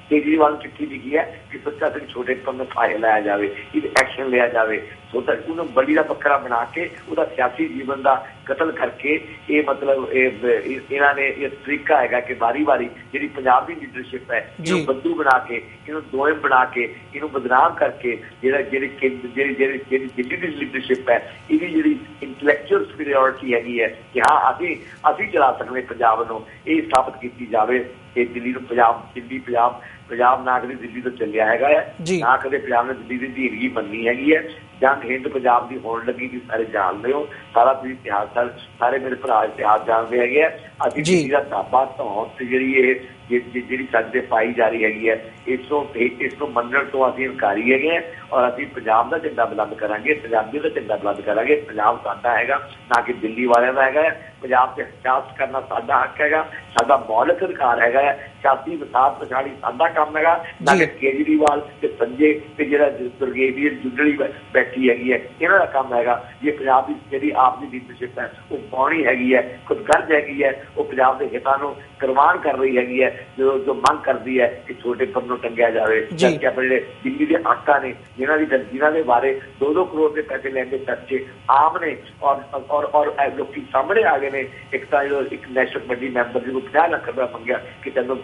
केजरीवाल चिट्ठी लिखी है कि सच्चा सिंह छोटे पर में फायदा लाया जाए, एक्शन लिया जाए। सो तक उन्हें बली का बकरा बना के उसका सियासी जीवन का कतल करके ये मतलब इन्होंने ये तरीका है कि बारी बारी जी पंजाब की लीडरशिप है इन्हों बद्दू बना के, इन्हों दोएम बना के, इन्हों बदनाम करके जी दिल्ली की लीडरशिप है इहदी जी इंटलैक्चुअल सुपीरियॉरिटी हैगी है कि हाँ असी चला सकते पंजाब को, ये स्थापित की जाए। दिल्ली पंजाब ਪੰਜਾਬ ਨਾ ਕਦੇ ਦਿੱਲੀ ਤੋਂ ਚੱਲਿਆ ਹੈਗਾ ਹੈ, ਨਾ ਕਦੇ ਪੰਜਾਬ ਨੇ ਦਿੱਲੀ ਦੀ ਅਧੀਨਗੀ ਮੰਨੀ ਹੈਗੀ ਹੈ। ਜੰਗ ਹਿੰਦ ਪੰਜਾਬ ਦੀ ਹੋਣ ਲੱਗੀ ਕਿ ਸਾਰੇ ਜਾਣਦੇ ਹੋ, ਸਾਰਾ ਤੁਸੀਂ ਇਤਿਹਾਸ, ਸਾਰੇ ਮੇਰੇ ਭਰਾ ਇਤਿਹਾਸ ਜਾਣਦੇ ਹੈਗੇ ਆ। ਅਸੀਂ ਦਿੱਲੀ ਦਾ ਦਾਬਾ ਧੌਣ ਤੇ ਜਿਹੜੀ ਸਾਡੇ ਤੇ ਪਾਈ ਜਾ ਰਹੀ ਹੈਗੀ ਹੈ, ਇਸ ਨੂੰ ਮੰਨਣ ਤੋਂ ਅਸੀਂ ਇਨਕਾਰੀ ਹੈਗੇ ਹਾਂ। ਔਰ ਅਸੀਂ ਪੰਜਾਬ ਦਾ ਝੰਡਾ ਬੁਲੰਦ ਕਰਾਂਗੇ, ਪੰਜਾਬੀ ਦਾ ਝੰਡਾ ਬੁਲੰਦ ਕਰਾਂਗੇ। ਪੰਜਾਬ ਸਾਡਾ ਹੈਗਾ, ਨਾ ਕਿ ਦਿੱਲੀ ਵਾਲਿਆਂ ਦਾ ਹੈਗਾ। ਪੰਜਾਬ 'ਚ ਸਿਆਸਤ ਕਰਨਾ ਸਾਡਾ ਹੱਕ ਹੈਗਾ, ਸਾਡਾ ਮੌਲਿਕ ਅਧਿਕਾਰ ਹੈਗਾ ਹੈ। ਸਿਆਸੀ ਵਿਸਾਤ ਪਛਾੜੀ ਸਾਡਾ ਕੰਮ ਹੈਗਾ, ਨਾ ਕਿ ਕੇਜਰੀਵਾਲ ਤੇ ਸੰਜੇ ਤੇ ਜਿਹੜਾ ਬ੍ਰਿਗੇਡੀਅਰ ਜੁੰਡਲੀ ਬੈਠੀ ਹੈਗੀ ਹੈ, ਇਹਨਾਂ ਦਾ ਕੰਮ ਹੈਗਾ। ਜੇ ਪੰਜਾਬ ਦੀ ਜਿਹੜੀ ਆਪ ਦੀ ਲੀਡਰਸ਼ਿਪ ਹੈ ਉਹ ਪਾਉਣੀ ਹੈਗੀ ਹੈ, ਖੁਦਗਰਜ਼ ਹੈਗੀ ਹੈ, ਉਹ ਪੰਜਾਬ ਦੇ ਹਿੱਤਾਂ ਨੂੰ ਕੁਰਬਾਨ ਕਰ ਰਹੀ ਹੈਗੀ ਹੈ, ਜੋ ਮੰਗ ਕਰਦੀ ਹੈ ਕਿ ਛੋਟੇ ਪਰ ਨੂੰ ਟੰਗਿਆ ਜਾਵੇ। ਜਦਕਿ ਆਪਣੇ ਜਿਹੜੇ ਦਿੱਲੀ ਦੇ ਆਕਾ ਨੇ, ਜਿਨ੍ਹਾਂ ਦੇ ਬਾਰੇ 2-2 ਕਰੋੜ ਦੇ ਪੈਸੇ ਲੈਣ ਦੇ ਚਰਚੇ ਆਮ ਨੇ, ਔਰ ਲੋਕੀ ਸਾਹਮਣੇ ਆ ਗਏ ਨੇ। ਇੱਕ ਤਾਂ ਇੱਕ ਨੈਸ਼ਨਲ ਕਮੇਟੀ ਮੈਂਬਰ ਜਿਹਨੂੰ 50 ਲੱਖ ਰੁਪਇਆ ਮੰਗਿਆ ਕਿ ਤੈਨੂੰ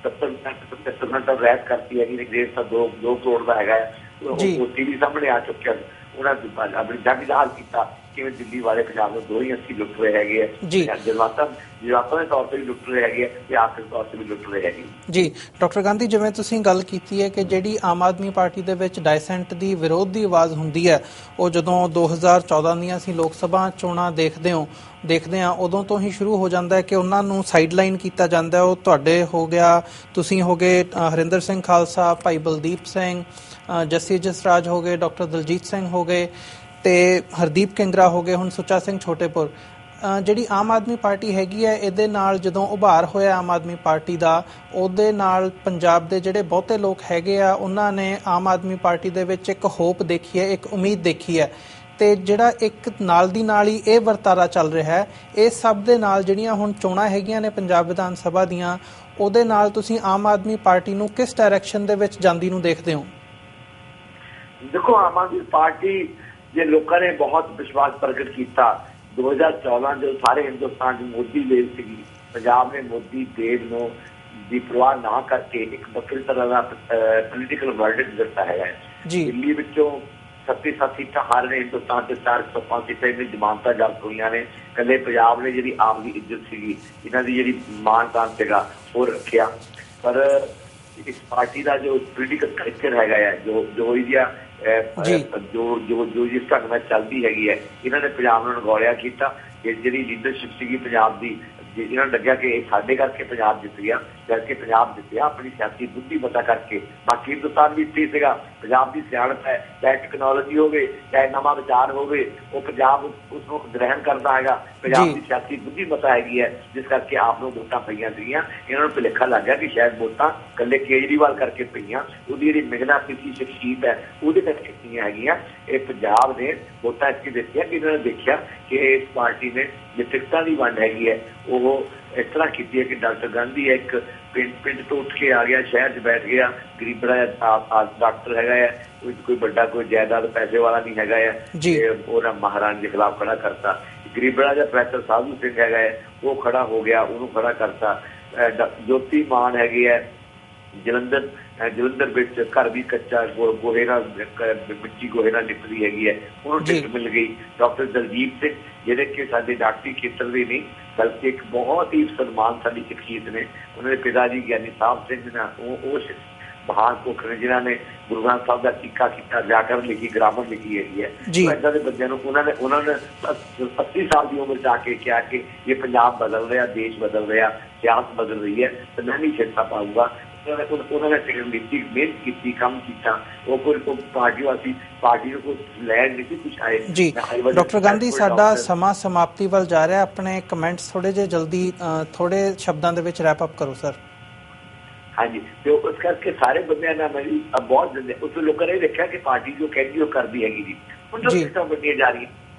70% ਰਹਿਤ ਕਰਤੀ ਹੈਗੀ, ਰੇਟ ਤਾਂ 2 ਕਰੋੜ ਦਾ ਹੈਗਾ। ਉਹ ਟੀਵੀ ਸਾਹਮਣੇ ਆ ਚੁੱਕਿਆ। ਉਹਨਾਂ ਆਪਣੀ ਜੰਗ ਜਹਾਜ਼ ਕੀਤਾ ਕਿਵੇਂ ਦਿੱਲੀ ਵਾਲੇ ਪੰਜਾਬ ਨੂੰ 280 ਲੁੱਟ ਰਹੇ ਹੈਗੇ ਆ, ਜਜ਼ਬਾਤਾਂ ਦੇ ਤੌਰ ਤੇ ਵੀ ਲੁੱਟ ਰਹੇ ਹੈਗੇ ਆ ਤੇ ਆਰਥਿਕ ਤੌਰ ਤੇ ਵੀ ਲੁੱਟ ਰਹੇ ਹੈਗੇ ਜੀ। ਡਾਕਟਰ ਗਾਂਧੀ, ਜਿਵੇਂ ਤੁਸੀਂ ਗੱਲ ਕੀਤੀ ਹੈ ਕਿ ਜਿਹੜੀ ਆਮ ਆਦਮੀ ਪਾਰਟੀ ਦੇ ਵਿੱਚ ਡਾਇਸੈਂਟ ਦੀ ਵਿਰੋਧ ਦੀ ਆਵਾਜ਼ ਹੁੰਦੀ ਹੈ, ਉਹ ਜਦੋਂ 2014 ਦੀਆਂ ਅਸੀਂ ਲੋਕ ਸਭਾ ਚੋਣਾਂ ਦੇਖਦੇ ਹਾਂ ਉਦੋਂ ਤੋਂ ਹੀ ਸ਼ੁਰੂ ਹੋ ਜਾਂਦਾ ਹੈ ਕਿ ਉਹਨਾਂ ਨੂੰ ਸਾਈਡਲਾਈਨ ਕੀਤਾ ਜਾਂਦਾ। ਉਹ ਤੁਹਾਡੇ ਹੋ ਗਿਆ, ਤੁਸੀਂ ਹੋ ਗਏ, ਹਰਿੰਦਰ ਸਿੰਘ ਖਾਲਸਾ, ਭਾਈ ਬਲਦੀਪ ਸਿੰਘ, ਜੱਸੀ ਜਸਰਾਜ ਹੋ ਗਏ, ਡਾਕਟਰ ਦਲਜੀਤ ਸਿੰਘ ਹੋ ਗਏ ਤੇ ਹਰਦੀਪ ਕਿੰਗਰਾ ਹੋ ਗਏ, ਹੁਣ ਸੁੱਚਾ ਸਿੰਘ ਛੋਟੇਪੁਰ। ਜਿਹੜੀ ਆਮ ਆਦਮੀ ਪਾਰਟੀ ਹੈਗੀ ਹੈ, ਇਹਦੇ ਨਾਲ ਜਦੋਂ ਉਭਾਰ ਹੋਇਆ ਆਮ ਆਦਮੀ ਪਾਰਟੀ ਦਾ, ਉਹਦੇ ਨਾਲ ਪੰਜਾਬ ਦੇ ਜਿਹੜੇ ਬਹੁਤੇ ਲੋਕ ਹੈਗੇ ਆ ਉਹਨਾਂ ਨੇ ਆਮ ਆਦਮੀ ਪਾਰਟੀ ਦੇ ਵਿੱਚ ਇੱਕ ਹੋਪ ਦੇਖੀ ਹੈ, ਇੱਕ ਉਮੀਦ ਦੇਖੀ ਹੈ। ਤੇ ਜਿਹੜਾ ਇੱਕ ਨਾਲ ਦੀ ਨਾਲ ਹੀ ਇਹ ਵਰਤਾਰਾ ਚੱਲ ਰਿਹਾ ਹੈ, ਇਹ ਸਭ ਦੇ ਨਾਲ ਜਿਹੜੀਆਂ ਹੁਣ ਚੋਣਾਂ ਹੈਗੀਆਂ ਨੇ ਪੰਜਾਬ ਵਿਧਾਨ ਸਭਾ ਦੀਆਂ, ਉਹਦੇ ਨਾਲ ਤੁਸੀਂ ਆਮ ਆਦਮੀ ਪਾਰਟੀ ਨੂੰ ਕਿਸ ਡਾਇਰੈਕਸ਼ਨ ਦੇ ਵਿੱਚ ਜਾਂਦੀ ਨੂੰ ਦੇਖਦੇ ਹੋ? ਦੇਖੋ, ਆਮ ਆਦਮੀ ਪਾਰਟੀ ਦੇ ਲੋਕਾਂ ਨੇ ਬਹੁਤ ਵਿਸ਼ਵਾਸ ਪ੍ਰਗਟ ਕੀਤਾ 2014 ਜਦੋਂ ਸਾਰੇ ਹਿੰਦੁਸਤਾਨ ਦੀ ਮੋਦੀ ਵੇਵ ਸੀਗੀ। ਪੰਜਾਬ ਨੇ ਮੋਦੀ ਦੇਵ ਨੂੰ ਦੀ ਪਰਵਾਹ ਨਾ ਕਰਕੇ ਇੱਕ ਵੱਖਰੀ ਤਰ੍ਹਾਂ ਦਾ ਪੋਲੀਟੀਕਲ ਵਰਡਿਕਟ ਦਿੱਤਾ ਹੈਗਾ। ਦਿੱਲੀ ਵਿੱਚੋਂ 37 ਸੀਟਾਂ ਹਾਰ ਨੇ, ਹਿੰਦੁਸਤਾਨ ਦੇ 405 ਸੀਟਾਂ ਦੀ ਜ਼ਮਾਨਤਾਂ ਜ਼ਬਤ ਹੋਈਆਂ ਨੇ। ਇਕੱਲੇ ਪੰਜਾਬ ਨੇ ਜਿਹੜੀ ਆਪ ਦੀ ਇੱਜ਼ਤ ਸੀਗੀ, ਇਹਨਾਂ ਦੀ ਜਿਹੜੀ ਮਾਣ ਤਾਣ ਸੀਗਾ ਉਹ ਰੱਖਿਆ। ਪਰ ਇਸ ਪਾਰਟੀ ਦਾ ਜੋ ਪੋਲੀਟੀਕਲ ਕਲਚਰ ਹੈਗਾ ਹੈ, ਜੋ ਜਿਸ ਢੰਗ ਨਾਲ ਚੱਲਦੀ ਹੈਗੀ ਹੈ, ਇਹਨਾਂ ਨੇ ਪੰਜਾਬ ਨੂੰ ਨਗੌਲਿਆ ਕੀਤਾ। ਜਿਹੜੀ ਲੀਡਰਸ਼ਿਪ ਸੀਗੀ ਪੰਜਾਬ ਦੀ, ਇਹਨਾਂ ਨੂੰ ਲੱਗਿਆ ਕਿ ਇਹ ਸਾਡੇ ਕਰਕੇ ਪੰਜਾਬ ਜਿੱਤ ਗਿਆ, ਕਰਕੇ ਪੰਜਾਬ ਜਿੱਤਿਆ ਆਪਣੀ ਸਿਆਸੀ ਬੁੱਧੀ ਪਤਾ ਕਰਕੇ। ਬਾਕੀ ਹਿੰਦੁਸਤਾਨ ਵੀ ਇੱਥੇ ਸੀਗਾ। ਪੰਜਾਬ ਦੀ ਸਿਆਣਪ ਹੈ, ਚਾਹੇ ਟੈਕਨੋਲੋਜੀ ਹੋਵੇ, ਚਾਹੇ ਨਵਾਂ ਵਿਚਾਰ ਹੋਵੇ, ਉਹ ਪੰਜਾਬ ਉਸਨੂੰ ਗ੍ਰਹਿਣ ਕਰਦਾ ਹੈਗਾ। ਪੰਜਾਬ ਦੀ ਸਿਆਸੀ ਬੁੱਧੀ ਪਤਾ ਹੈਗੀ ਹੈ, ਜਿਸ ਕਰਕੇ ਆਪ ਨੂੰ ਵੋਟਾਂ ਪਈਆਂ ਸੀਗੀਆਂ। ਇਹਨਾਂ ਨੂੰ ਭੁਲੇਖਾ ਲੱਗ ਗਿਆ ਕਿ ਸ਼ਾਇਦ ਵੋਟਾਂ ਇਕੱਲੇ ਕੇਜਰੀਵਾਲ ਕਰਕੇ ਪਈਆਂ, ਉਹਦੀ ਜਿਹੜੀ ਮਿਹਨਤੀ ਸ਼ਖਸੀਅਤ ਹੈ ਉਹਦੇ ਕਰਕੇ ਪਈਆਂ ਹੈਗੀਆਂ। ਇਹ ਪੰਜਾਬ ਨੇ ਵੋਟਾਂ ਇਸ ਦਿੱਤੀਆਂ ਕਿ ਇਹਨਾਂ ਨੇ ਦੇਖਿਆ ਕਿ ਇਸ ਪਾਰਟੀ ਨੇ ਜੇ ਟਿਕਟਾਂ ਦੀ ਵੰਡ ਹੈਗੀ ਹੈ ਉਹ ਇਸ ਤਰ੍ਹਾਂ ਕੀਤੀ ਹੈ ਕਿ ਡਾਕਟਰ ਗਾਂਧੀ ਇੱਕ ਪਿੰਡ ਤੋਂ ਉੱਠ ਕੇ ਆ ਗਿਆ, ਸ਼ਹਿਰ 'ਚ ਬੈਠ ਗਿਆ, ਗਰੀਬੜਾ ਡਾਕਟਰ ਹੈਗਾ ਹੈ, ਕੋਈ ਵੱਡਾ ਕੋਈ ਜਾਇਦਾਦ ਪੈਸੇ ਵਾਲਾ ਨਹੀਂ ਹੈਗਾ ਹੈ, ਉਹਨਾਂ ਮਹਾਰਾਣੀ ਦੇ ਖਿਲਾਫ ਖੜਾ ਕਰਤਾ। ਗਰੀਬੜਾ ਜਿਹਾ ਪ੍ਰੋਫੈਸਰ ਸਾਧੂ ਸਿੰਘ ਹੈਗਾ ਹੈ, ਉਹ ਖੜਾ ਹੋ ਗਿਆ, ਉਹਨੂੰ ਖੜਾ ਕਰਤਾ। ਜੋਤੀ ਮਾਨ ਹੈਗੀ ਹੈ ਜਲੰਧਰ ਵਿੱਚ, ਘਰ ਵੀ ਕੱਚਾ, ਗੋਹੇ ਨਾਲ ਮਿੱਟੀ ਗੋਹੇ ਨਾਲ ਨਿਕਲੀ ਹੈਗੀ ਹੈ, ਉਹਨੂੰ ਟਿਕਟ ਮਿਲ ਗਈ। ਡਾਕਟਰ ਦਲਜੀਤ ਸਿੰਘ ਜਿਹੜੇ ਕਿ ਸਾਡੇ ਡਾਕਟਰੀ ਖੇਤਰ ਦੇ ਨਹੀਂ ਬਲਕਿ ਇੱਕ ਬਹੁਤ ਹੀ ਸਨਮਾਨ ਸਾਡੀ ਸ਼ਖਸੀਅਤ ਨੇ, ਉਹਨਾਂ ਦੇ ਪਿਤਾ ਜੀ ਗਿਆਨੀ ਸਾਹਿਬ ਸਿੰਘ ਨਾ ਉਹ ਮਹਾਨ ਪੁਰਖ ਨੇ ਜਿਨ੍ਹਾਂ ਨੇ ਗੁਰੂ ਗ੍ਰੰਥ ਸਾਹਿਬ ਦਾ ਟੀਕਾ ਕੀਤਾ, ਵਿਆਕਰਨ ਲਿਖੀ, ਗ੍ਰਾਮਰ ਲਿਖੀ ਹੈਗੀ ਹੈ। ਏਦਾਂ ਦੇ ਬੰਦਿਆਂ ਨੂੰ ਉਹਨਾਂ ਨੇ 80 ਸਾਲ ਦੀ ਉਮਰ 'ਚ ਆ ਕੇ ਕਿਹਾ ਕਿ ਇਹ ਪੰਜਾਬ ਬਦਲ ਰਿਹਾ, ਦੇਸ਼ ਬਦਲ ਰਿਹਾ, ਸਿਆਸਤ ਬਦਲ ਰਹੀ ਹੈ ਤੇ ਮੈਂ ਨਹੀਂ ਛੇੜਤਾ ਪਾਊਂਗਾ। ਉਹਨਾਂ ਨੇ ਮਿਹਨਤ ਕੀਤੀ, ਕੰਮ ਕੀਤਾ। ਉਹ ਕੋਈ ਪਾਰਟੀ ਨੂੰ ਕੋਈ ਲੈਣ ਨਹੀਂ ਸੀ ਕੁਛ ਆਏ। ਜੀ ਡਾਕਟਰ ਗਾਂਧੀ, ਸਾਡਾ ਸਮਾਂ ਸਮਾਪਤੀ ਵੱਲ ਜਾ ਰਿਹਾ। ਆਪਣੇ ਕਮੈਂਟਸ ਥੋੜੇ ਜਿਹੇ ਜਲਦੀ ਥੋੜੇ ਸ਼ਬਦਾਂ ਦੇ ਵਿੱਚ ਰੈਪ ਅਪ ਕਰੋ ਸਰ। ਹਾਂਜੀ, ਤੇ ਉਸ ਕਰਕੇ ਸਾਰੇ ਬੰਦਿਆਂ ਨਾਲ ਮੇਰੀ ਬਹੁਤ ਦਿੰਦੇ ਉਸ ਲੋਕਾਂ ਨੇ ਦੇਖਿਆ ਕਿ ਪਾਰਟੀ ਜੋ ਕਹਿੰਦੀ ਉਹ ਕਰਦੀ ਹੈਗੀ ਜੀ। ਹੁਣ ਜੋ ਸਿਸਟਮ ਬਣੀਆਂ ਜਾ ਰਹੀਆਂ,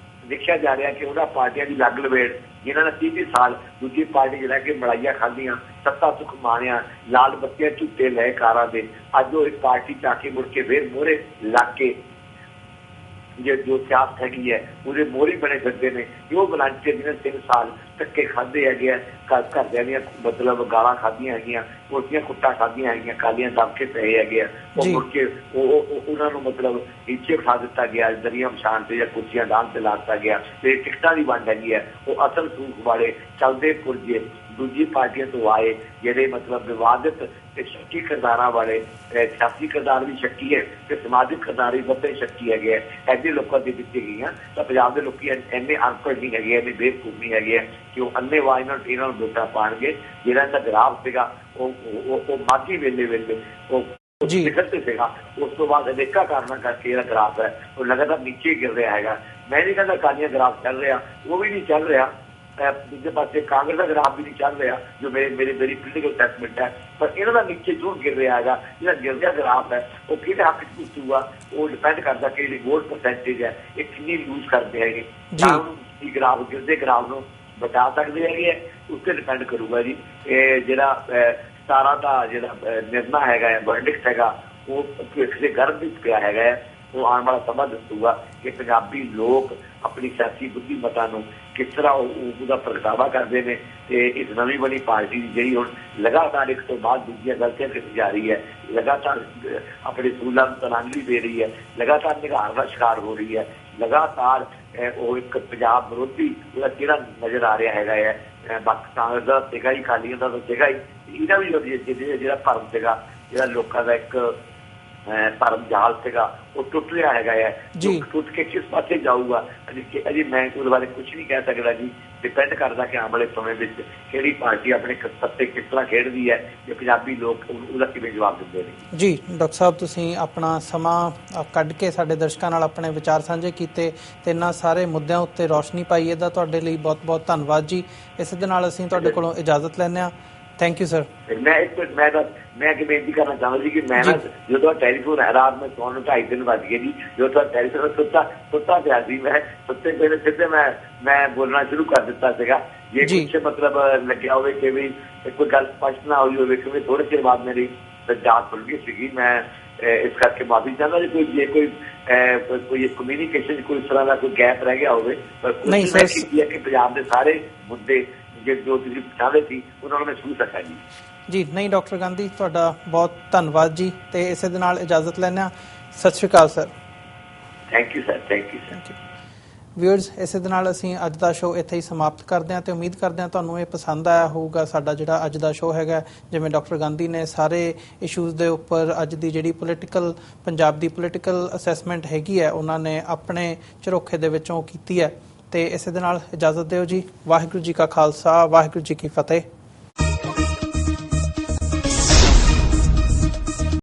ਦੇਖਿਆ ਜਾ ਰਿਹਾ ਕਿ ਉਹਨਾਂ ਪਾਰਟੀਆਂ ਦੀ ਲੱਗ ਲਵੇੜ ਜਿਨ੍ਹਾਂ ਨੇ 30 ਸਾਲ ਦੂਜੀ ਪਾਰਟੀ 'ਚ ਰਹਿ ਕੇ ਮਲਾਈਆਂ ਖਾਧੀਆਂ, ਸੱਤਾ ਸੁੱਖ ਮਾਣਿਆ, ਲਾਲ ਬੱਤੀਆਂ ਝੂਟੇ ਲਏ ਕਾਰਾਂ ਦੇ, ਅੱਜ ਉਹ ਇੱਕ ਪਾਰਟੀ 'ਚ ਆ ਕੇ ਮੁੜ ਕੇ ਫਿਰ ਮੋਹਰੇ ਲੱਗ ਕੇ ਜੋ ਸਿਆਸਤ ਹੈਗੀ ਹੈ ਉਹਦੇ ਮੋਹਰੀ ਬਣੇ ਫਿਰਦੇ ਨੇ। ਜੋ ਵਲੰਟੀਅਰ ਜਿਹਨੇ 3 ਸਾਲ ਧੱਕੇ ਖਾਧੇ ਹੈਗੇ ਆ, ਘਰਦਿਆਂ ਦੀਆਂ ਮਤਲਬ ਗਾਲਾਂ ਖਾਧੀਆਂ ਹੈਗੀਆਂ, ਕੁਰਸੀਆਂ ਕੁੱਟਾਂ ਖਾਧੀਆਂ ਹੈਗੀਆਂ, ਕਾਲੀਆਂ ਦਬ ਕੇ ਪਏ ਹੈਗੇ ਆ, ਉਹ ਮੁੜ ਕੇ ਉਹਨਾਂ ਨੂੰ ਮਤਲਬ ਨੀਚੇ ਉਠਾ ਦਿੱਤਾ ਗਿਆ, ਦਰੀਆਂ ਵਿਛਾਣ ਤੇ ਜਾਂ ਕੁਰਸੀਆਂ ਡਾਂਗ ਤੇ ਲਾ ਦਿੱਤਾ ਗਿਆ। ਤੇ ਟਿਕਟਾਂ ਦੀ ਵੰਡ ਹੈਗੀ ਹੈ ਉਹ ਅਸਲ ਸੂਖ ਵਾਲੇ ਚੱਲਦੇ ਪੁਰਜੇ ਦੂਜੀ ਪਾਰਟੀਆਂ ਤੋਂ ਆਏ ਜਿਹੜੇ ਮਤਲਬ ਵਿਵਾਦਿਤ ਤੇ ਸ਼ੱਕੀ ਕਿਰਦਾਰਾਂ ਵਾਲੇ, ਸਿਆਸੀ ਕਿਰਦਾਰ ਵੀ ਸ਼ੱਕੀ ਹੈ ਤੇ ਸਮਾਜਿਕ ਕਿਰਦਾਰ ਵੀ ਬਹੁਤੇ ਸ਼ੱਕੀ ਹੈਗੇ ਹੈ, ਐਸੇ ਲੋਕਾਂ ਦੇ ਦਿੱਤੇ ਗਈਆਂ ਤਾਂ ਪੰਜਾਬ ਦੇ ਲੋਕੀ ਇੰਨੇ ਅਨਪੜ੍ਹ ਨਹੀਂ ਹੈਗੇ, ਇੰਨੇ ਬੇਵਕੂਫ ਨਹੀਂ ਹੈਗੇ ਕਿ ਉਹ ਅੰਨ੍ਹੇਵਾਹ ਇਹਨਾਂ ਨੂੰ ਵੋਟਾਂ ਪਾਉਣਗੇ। ਜਿਹੜਾ ਇਹਦਾ ਗ੍ਰਾਫ ਸੀਗਾ ਉਹ ਮਾਝੀ ਵੇਲੇ ਉਹ ਸਿਖਰ ਤੇ ਸੀਗਾ, ਉਸ ਤੋਂ ਬਾਅਦ ਅਨੇਕਾਂ ਕਾਰਨਾਂ ਕਰਕੇ ਇਹਦਾ ਗ੍ਰਾਫ ਹੈ ਉਹ ਲਗਾਤਾਰ ਨੀਚੇ ਗਿਰ ਰਿਹਾ ਹੈਗਾ। ਮੈਂ ਨਹੀਂ ਕਹਿੰਦਾ ਅਕਾਲੀਆਂ ਗ੍ਰਾਫ ਚੱਲ ਰਿਹਾ, ਉਹ ਵੀ ਨਹੀਂ ਚੱਲ ਰਿਹਾ। ਦੂਜੇ ਪਾਸੇ ਕਾਂਗਰਸ ਦਾ ਗ੍ਰਾਫ ਵੀ ਨਹੀਂ ਚੱਲ ਰਿਹਾ, ਜੋ ਮੇਰੀ ਪੋਲੀਟੀਕਲ ਅਸੈਸਮੈਂਟ ਹੈ, ਪਰ ਇਹਨਾਂ ਦਾ ਨੀਚੇ ਜ਼ਰੂਰ ਗਿਰ ਰਿਹਾ ਹੈਗਾ। ਜਿਹੜਾ ਗਿਰਦਾ ਗ੍ਰਾਫ ਹੈ ਉਹ ਕਿਹਦੇ ਹੱਕ 'ਚ ਪੁੱਛੂਗਾ, ਉਹ ਡਿਪੈਂਡ ਕਰਦਾ ਕਿ ਜਿਹੜੀ ਵੋਟ ਪਰਸੈਂਟੇਜ ਹੈ ਇਹ ਕਿੰਨੀ ਲੂਜ਼ ਕਰਦੇ ਹੈਗੇ। ਤਾਂ ਉਹਨੂੰ ਗ੍ਰਾਫ ਗਿਰਦੇ ਗ੍ਰਾਫ ਨੂੰ ਬਚਾ ਸਕਦੇ ਹੈਗੇ ਹੈ, ਉਸ 'ਤੇ ਡਿਪੈਂਡ ਕਰੂਗਾ ਜੀ। ਇਹ ਜਿਹੜਾ 17 ਦਾ ਜਿਹੜਾ ਨਿਰਣਾ ਹੈਗਾ ਹੈ, ਵਰਡਿਕਟ ਹੈਗਾ, ਉਹ ਕਿਸੇ ਗਰਭ ਵਿੱਚ ਪਿਆ ਹੈਗਾ ਹੈ। ਉਹ ਆਉਣ ਵਾਲਾ ਸਮਾਂ ਦੱਸੂਗਾ ਕਿ ਪੰਜਾਬੀ ਲੋਕ ਆਪਣੀ ਸਿਆਸੀ ਬੁੱਧੀਮਤਾ ਨੂੰ ਕਿਸ ਤਰ੍ਹਾਂ ਉਹਦਾ ਪ੍ਰਗਟਾਵਾ ਕਰਦੇ ਨੇ। ਤੇ ਇਸ ਨਵੀਂ ਬਣੀ ਪਾਰਟੀ ਜਿਹੜੀ ਹੁਣ ਲਗਾਤਾਰ ਇੱਕ ਤੋਂ ਬਾਅਦ ਦੂਜੀਆਂ ਗਲਤੀਆਂ ਕੀਤੀ ਜਾ ਰਹੀ ਹੈ, ਲਗਾਤਾਰ ਆਪਣੇ ਸੂਲਾਂ ਨੂੰ ਤਲਾਂਗੀ ਦੇ ਰਹੀ ਹੈ, ਲਗਾਤਾਰ ਨਿਘਾਰ ਦਾ ਸ਼ਿਕਾਰ ਹੋ ਰਹੀ ਹੈ, ਲਗਾਤਾਰ ਉਹ ਇੱਕ ਪੰਜਾਬ ਵਿਰੋਧੀ ਉਹਦਾ ਕਿਹੜਾ ਨਜ਼ਰ ਆ ਰਿਹਾ ਹੈਗਾ ਹੈ। ਬਾਕੀ ਕਾਂਗਰਸ ਦਾ ਸੀਗਾ ਹੀ, ਅਕਾਲੀਆਂ ਦਾ ਤਾਂ ਸੀਗਾ ਹੀ, ਇਹਦਾ ਵੀ ਜਿਹੜਾ ਭਰਮ ਸੀਗਾ, ਜਿਹੜਾ ਲੋਕਾਂ ਦਾ ਇੱਕ ਧਰਮ ਜਾਲ ਸੀਗਾ, ਉਹ ਟੁੱਟ ਰਿਹਾ ਹੈਗਾ ਹੈ। ਟੁੱਟ ਕੇ ਕਿਸ ਪਾਸੇ ਜਾਊਗਾ ਅਜੇ ਮੈਂ ਉਹਦੇ ਬਾਰੇ ਕੁਝ ਨਹੀਂ ਕਹਿ ਸਕਦਾ ਜੀ। ਡਿਪੈਂਡ ਕਰਦਾ ਕਿ ਆਉਣ ਵਾਲੇ ਸਮੇਂ ਵਿੱਚ ਕਿਹੜੀ ਪਾਰਟੀ ਆਪਣੇ ਸੱਤੇ ਕਿਸ ਤਰ੍ਹਾਂ ਖੇਡਦੀ ਹੈ ਤੇ ਪੰਜਾਬੀ ਲੋਕ ਉਹਦਾ ਕਿਵੇਂ ਜਵਾਬ ਦਿੰਦੇ ਨੇ। ਜੀ ਡਾਕਟਰ ਸਾਹਿਬ, ਤੁਸੀਂ ਆਪਣਾ ਸਮਾਂ ਕੱਢ ਕੇ ਸਾਡੇ ਦਰਸ਼ਕਾਂ ਨਾਲ ਆਪਣੇ ਵਿਚਾਰ ਸਾਂਝੇ ਕੀਤੇ ਤੇ ਇਹਨਾਂ ਸਾਰੇ ਮੁੱਦਿਆਂ ਉੱਤੇ ਰੌਸ਼ਨੀ ਪਾਈ, ਇਹਦਾ ਤੁਹਾਡੇ ਲਈ ਬਹੁਤ ਬਹੁਤ ਧੰਨਵਾਦ ਜੀ। ਇਸ ਦੇ ਨਾਲ ਅਸੀਂ ਤੁਹਾਡੇ ਕੋਲੋਂ ਇਜਾਜ਼ਤ ਲੈਂਦੇ ਹਾਂ। Thank you sir. ਮੈਂ ਕਿ ਬੇਨਤੀ ਕਰਨਾ ਚਾਹੁੰਦਾ ਸੀ ਕਿ ਮੈਂ ਨਾ ਜਦੋਂ ਟੈਲੀਫੋਨ ਹੈ ਰਾਤ ਨੂੰ ਸੌਣ ਨੂੰ 2:30 ਦਿਨ ਵੱਜ ਗਏ ਜੀ, ਜਦੋਂ ਤੁਹਾਡਾ ਟੈਲੀਫੋਨ ਸੁੱਤਾ ਪਿਆ ਸੀ, ਮੈਂ ਸੁੱਤੇ ਪਏ ਸਿੱਧੇ ਮੈਂ ਬੋਲਣਾ ਸ਼ੁਰੂ ਕਰ ਦਿੱਤਾ ਸੀਗਾ। ਜੇ ਕੁਛ ਮਤਲਬ ਲੱਗਿਆ ਹੋਵੇ ਕਿ ਵੀ ਕੋਈ ਗੱਲ ਸਪਸ਼ਟ ਨਾ ਹੋਈ ਹੋਵੇ ਕਿ ਥੋੜੇ ਚਿਰ ਬਾਅਦ ਮੇਰੀ ਜਾਂਚ ਖੁੱਲ ਗਈ ਸੀਗੀ, ਮੈਂ ਇਸ ਕਰਕੇ ਮਾਫੀ ਚਾਹੁੰਦਾ ਜੀ। ਜੇ ਕੋਈ ਕਮਿਊਨੀਕੇਸ਼ਨ ਕੋਈ ਇਸ ਤਰ੍ਹਾਂ ਦਾ ਕੋਈ ਗੈਪ ਰਹਿ ਗਿਆ ਹੋਵੇ, ਪਰ ਕੋਸ਼ਿਸ਼ ਕੀਤੀ ਹੈ ਕਿ ਪੰਜਾਬ ਦੇ ਸਾਰੇ ਮੁੱਦੇ ਜੋ ਤੁਸੀਂ ਚਾਹਦੇ ਸੀ ਉਹਨਾਂ ਨੂੰ ਮਹਿਸੂਸ ਸਕਿਆ ਜੀ। ਜੀ ਨਹੀਂ ਡਾਕਟਰ ਗਾਂਧੀ, ਤੁਹਾਡਾ ਬਹੁਤ ਧੰਨਵਾਦ ਜੀ, ਤੇ ਇਸੇ ਦੇ ਨਾਲ ਇਜਾਜ਼ਤ ਲੈਂਦੇ ਹਾਂ। ਸਤਿ ਸ਼੍ਰੀ ਅਕਾਲ sir. Thank you sir. Thank you. Viewers, ਇਸੇ ਦੇ ਨਾਲ ਅਸੀਂ ਅੱਜ ਦਾ ਸ਼ੋਅ ਇੱਥੇ ਹੀ ਸਮਾਪਤ ਕਰਦੇ ਹਾਂ ਤੇ ਉਮੀਦ ਕਰਦੇ ਹਾਂ ਤੁਹਾਨੂੰ ਇਹ ਪਸੰਦ ਆਇਆ ਹੋਊਗਾ। ਸਾਡਾ ਜਿਹੜਾ ਅੱਜ ਦਾ ਸ਼ੋਅ ਹੈਗਾ, ਜਿਵੇਂ ਡਾਕਟਰ ਗਾਂਧੀ ਨੇ ਸਾਰੇ ਇਸ਼ੂਜ਼ ਦੇ ਉੱਪਰ ਅੱਜ ਦੀ ਜਿਹੜੀ ਪੰਜਾਬ ਦੀ ਪੋਲੀਟੀਕਲ ਅਸੈਸਮੈਂਟ ਹੈਗੀ ਹੈ, ਉਹਨਾਂ ਨੇ ਆਪਣੇ ਝਰੋਖੇ ਦੇ ਵਿੱਚੋਂ ਕੀਤੀ ਹੈ। ਤੇ ਇਸੇ ਦੇ ਨਾਲ ਇਜਾਜ਼ਤ ਦਿਓ ਜੀ। ਵਾਹਿਗੁਰੂ ਜੀ ਕਾ ਖਾਲਸਾ, ਵਾਹਿਗੁਰੂ ਜੀ ਕੀ ਫਤਿਹ।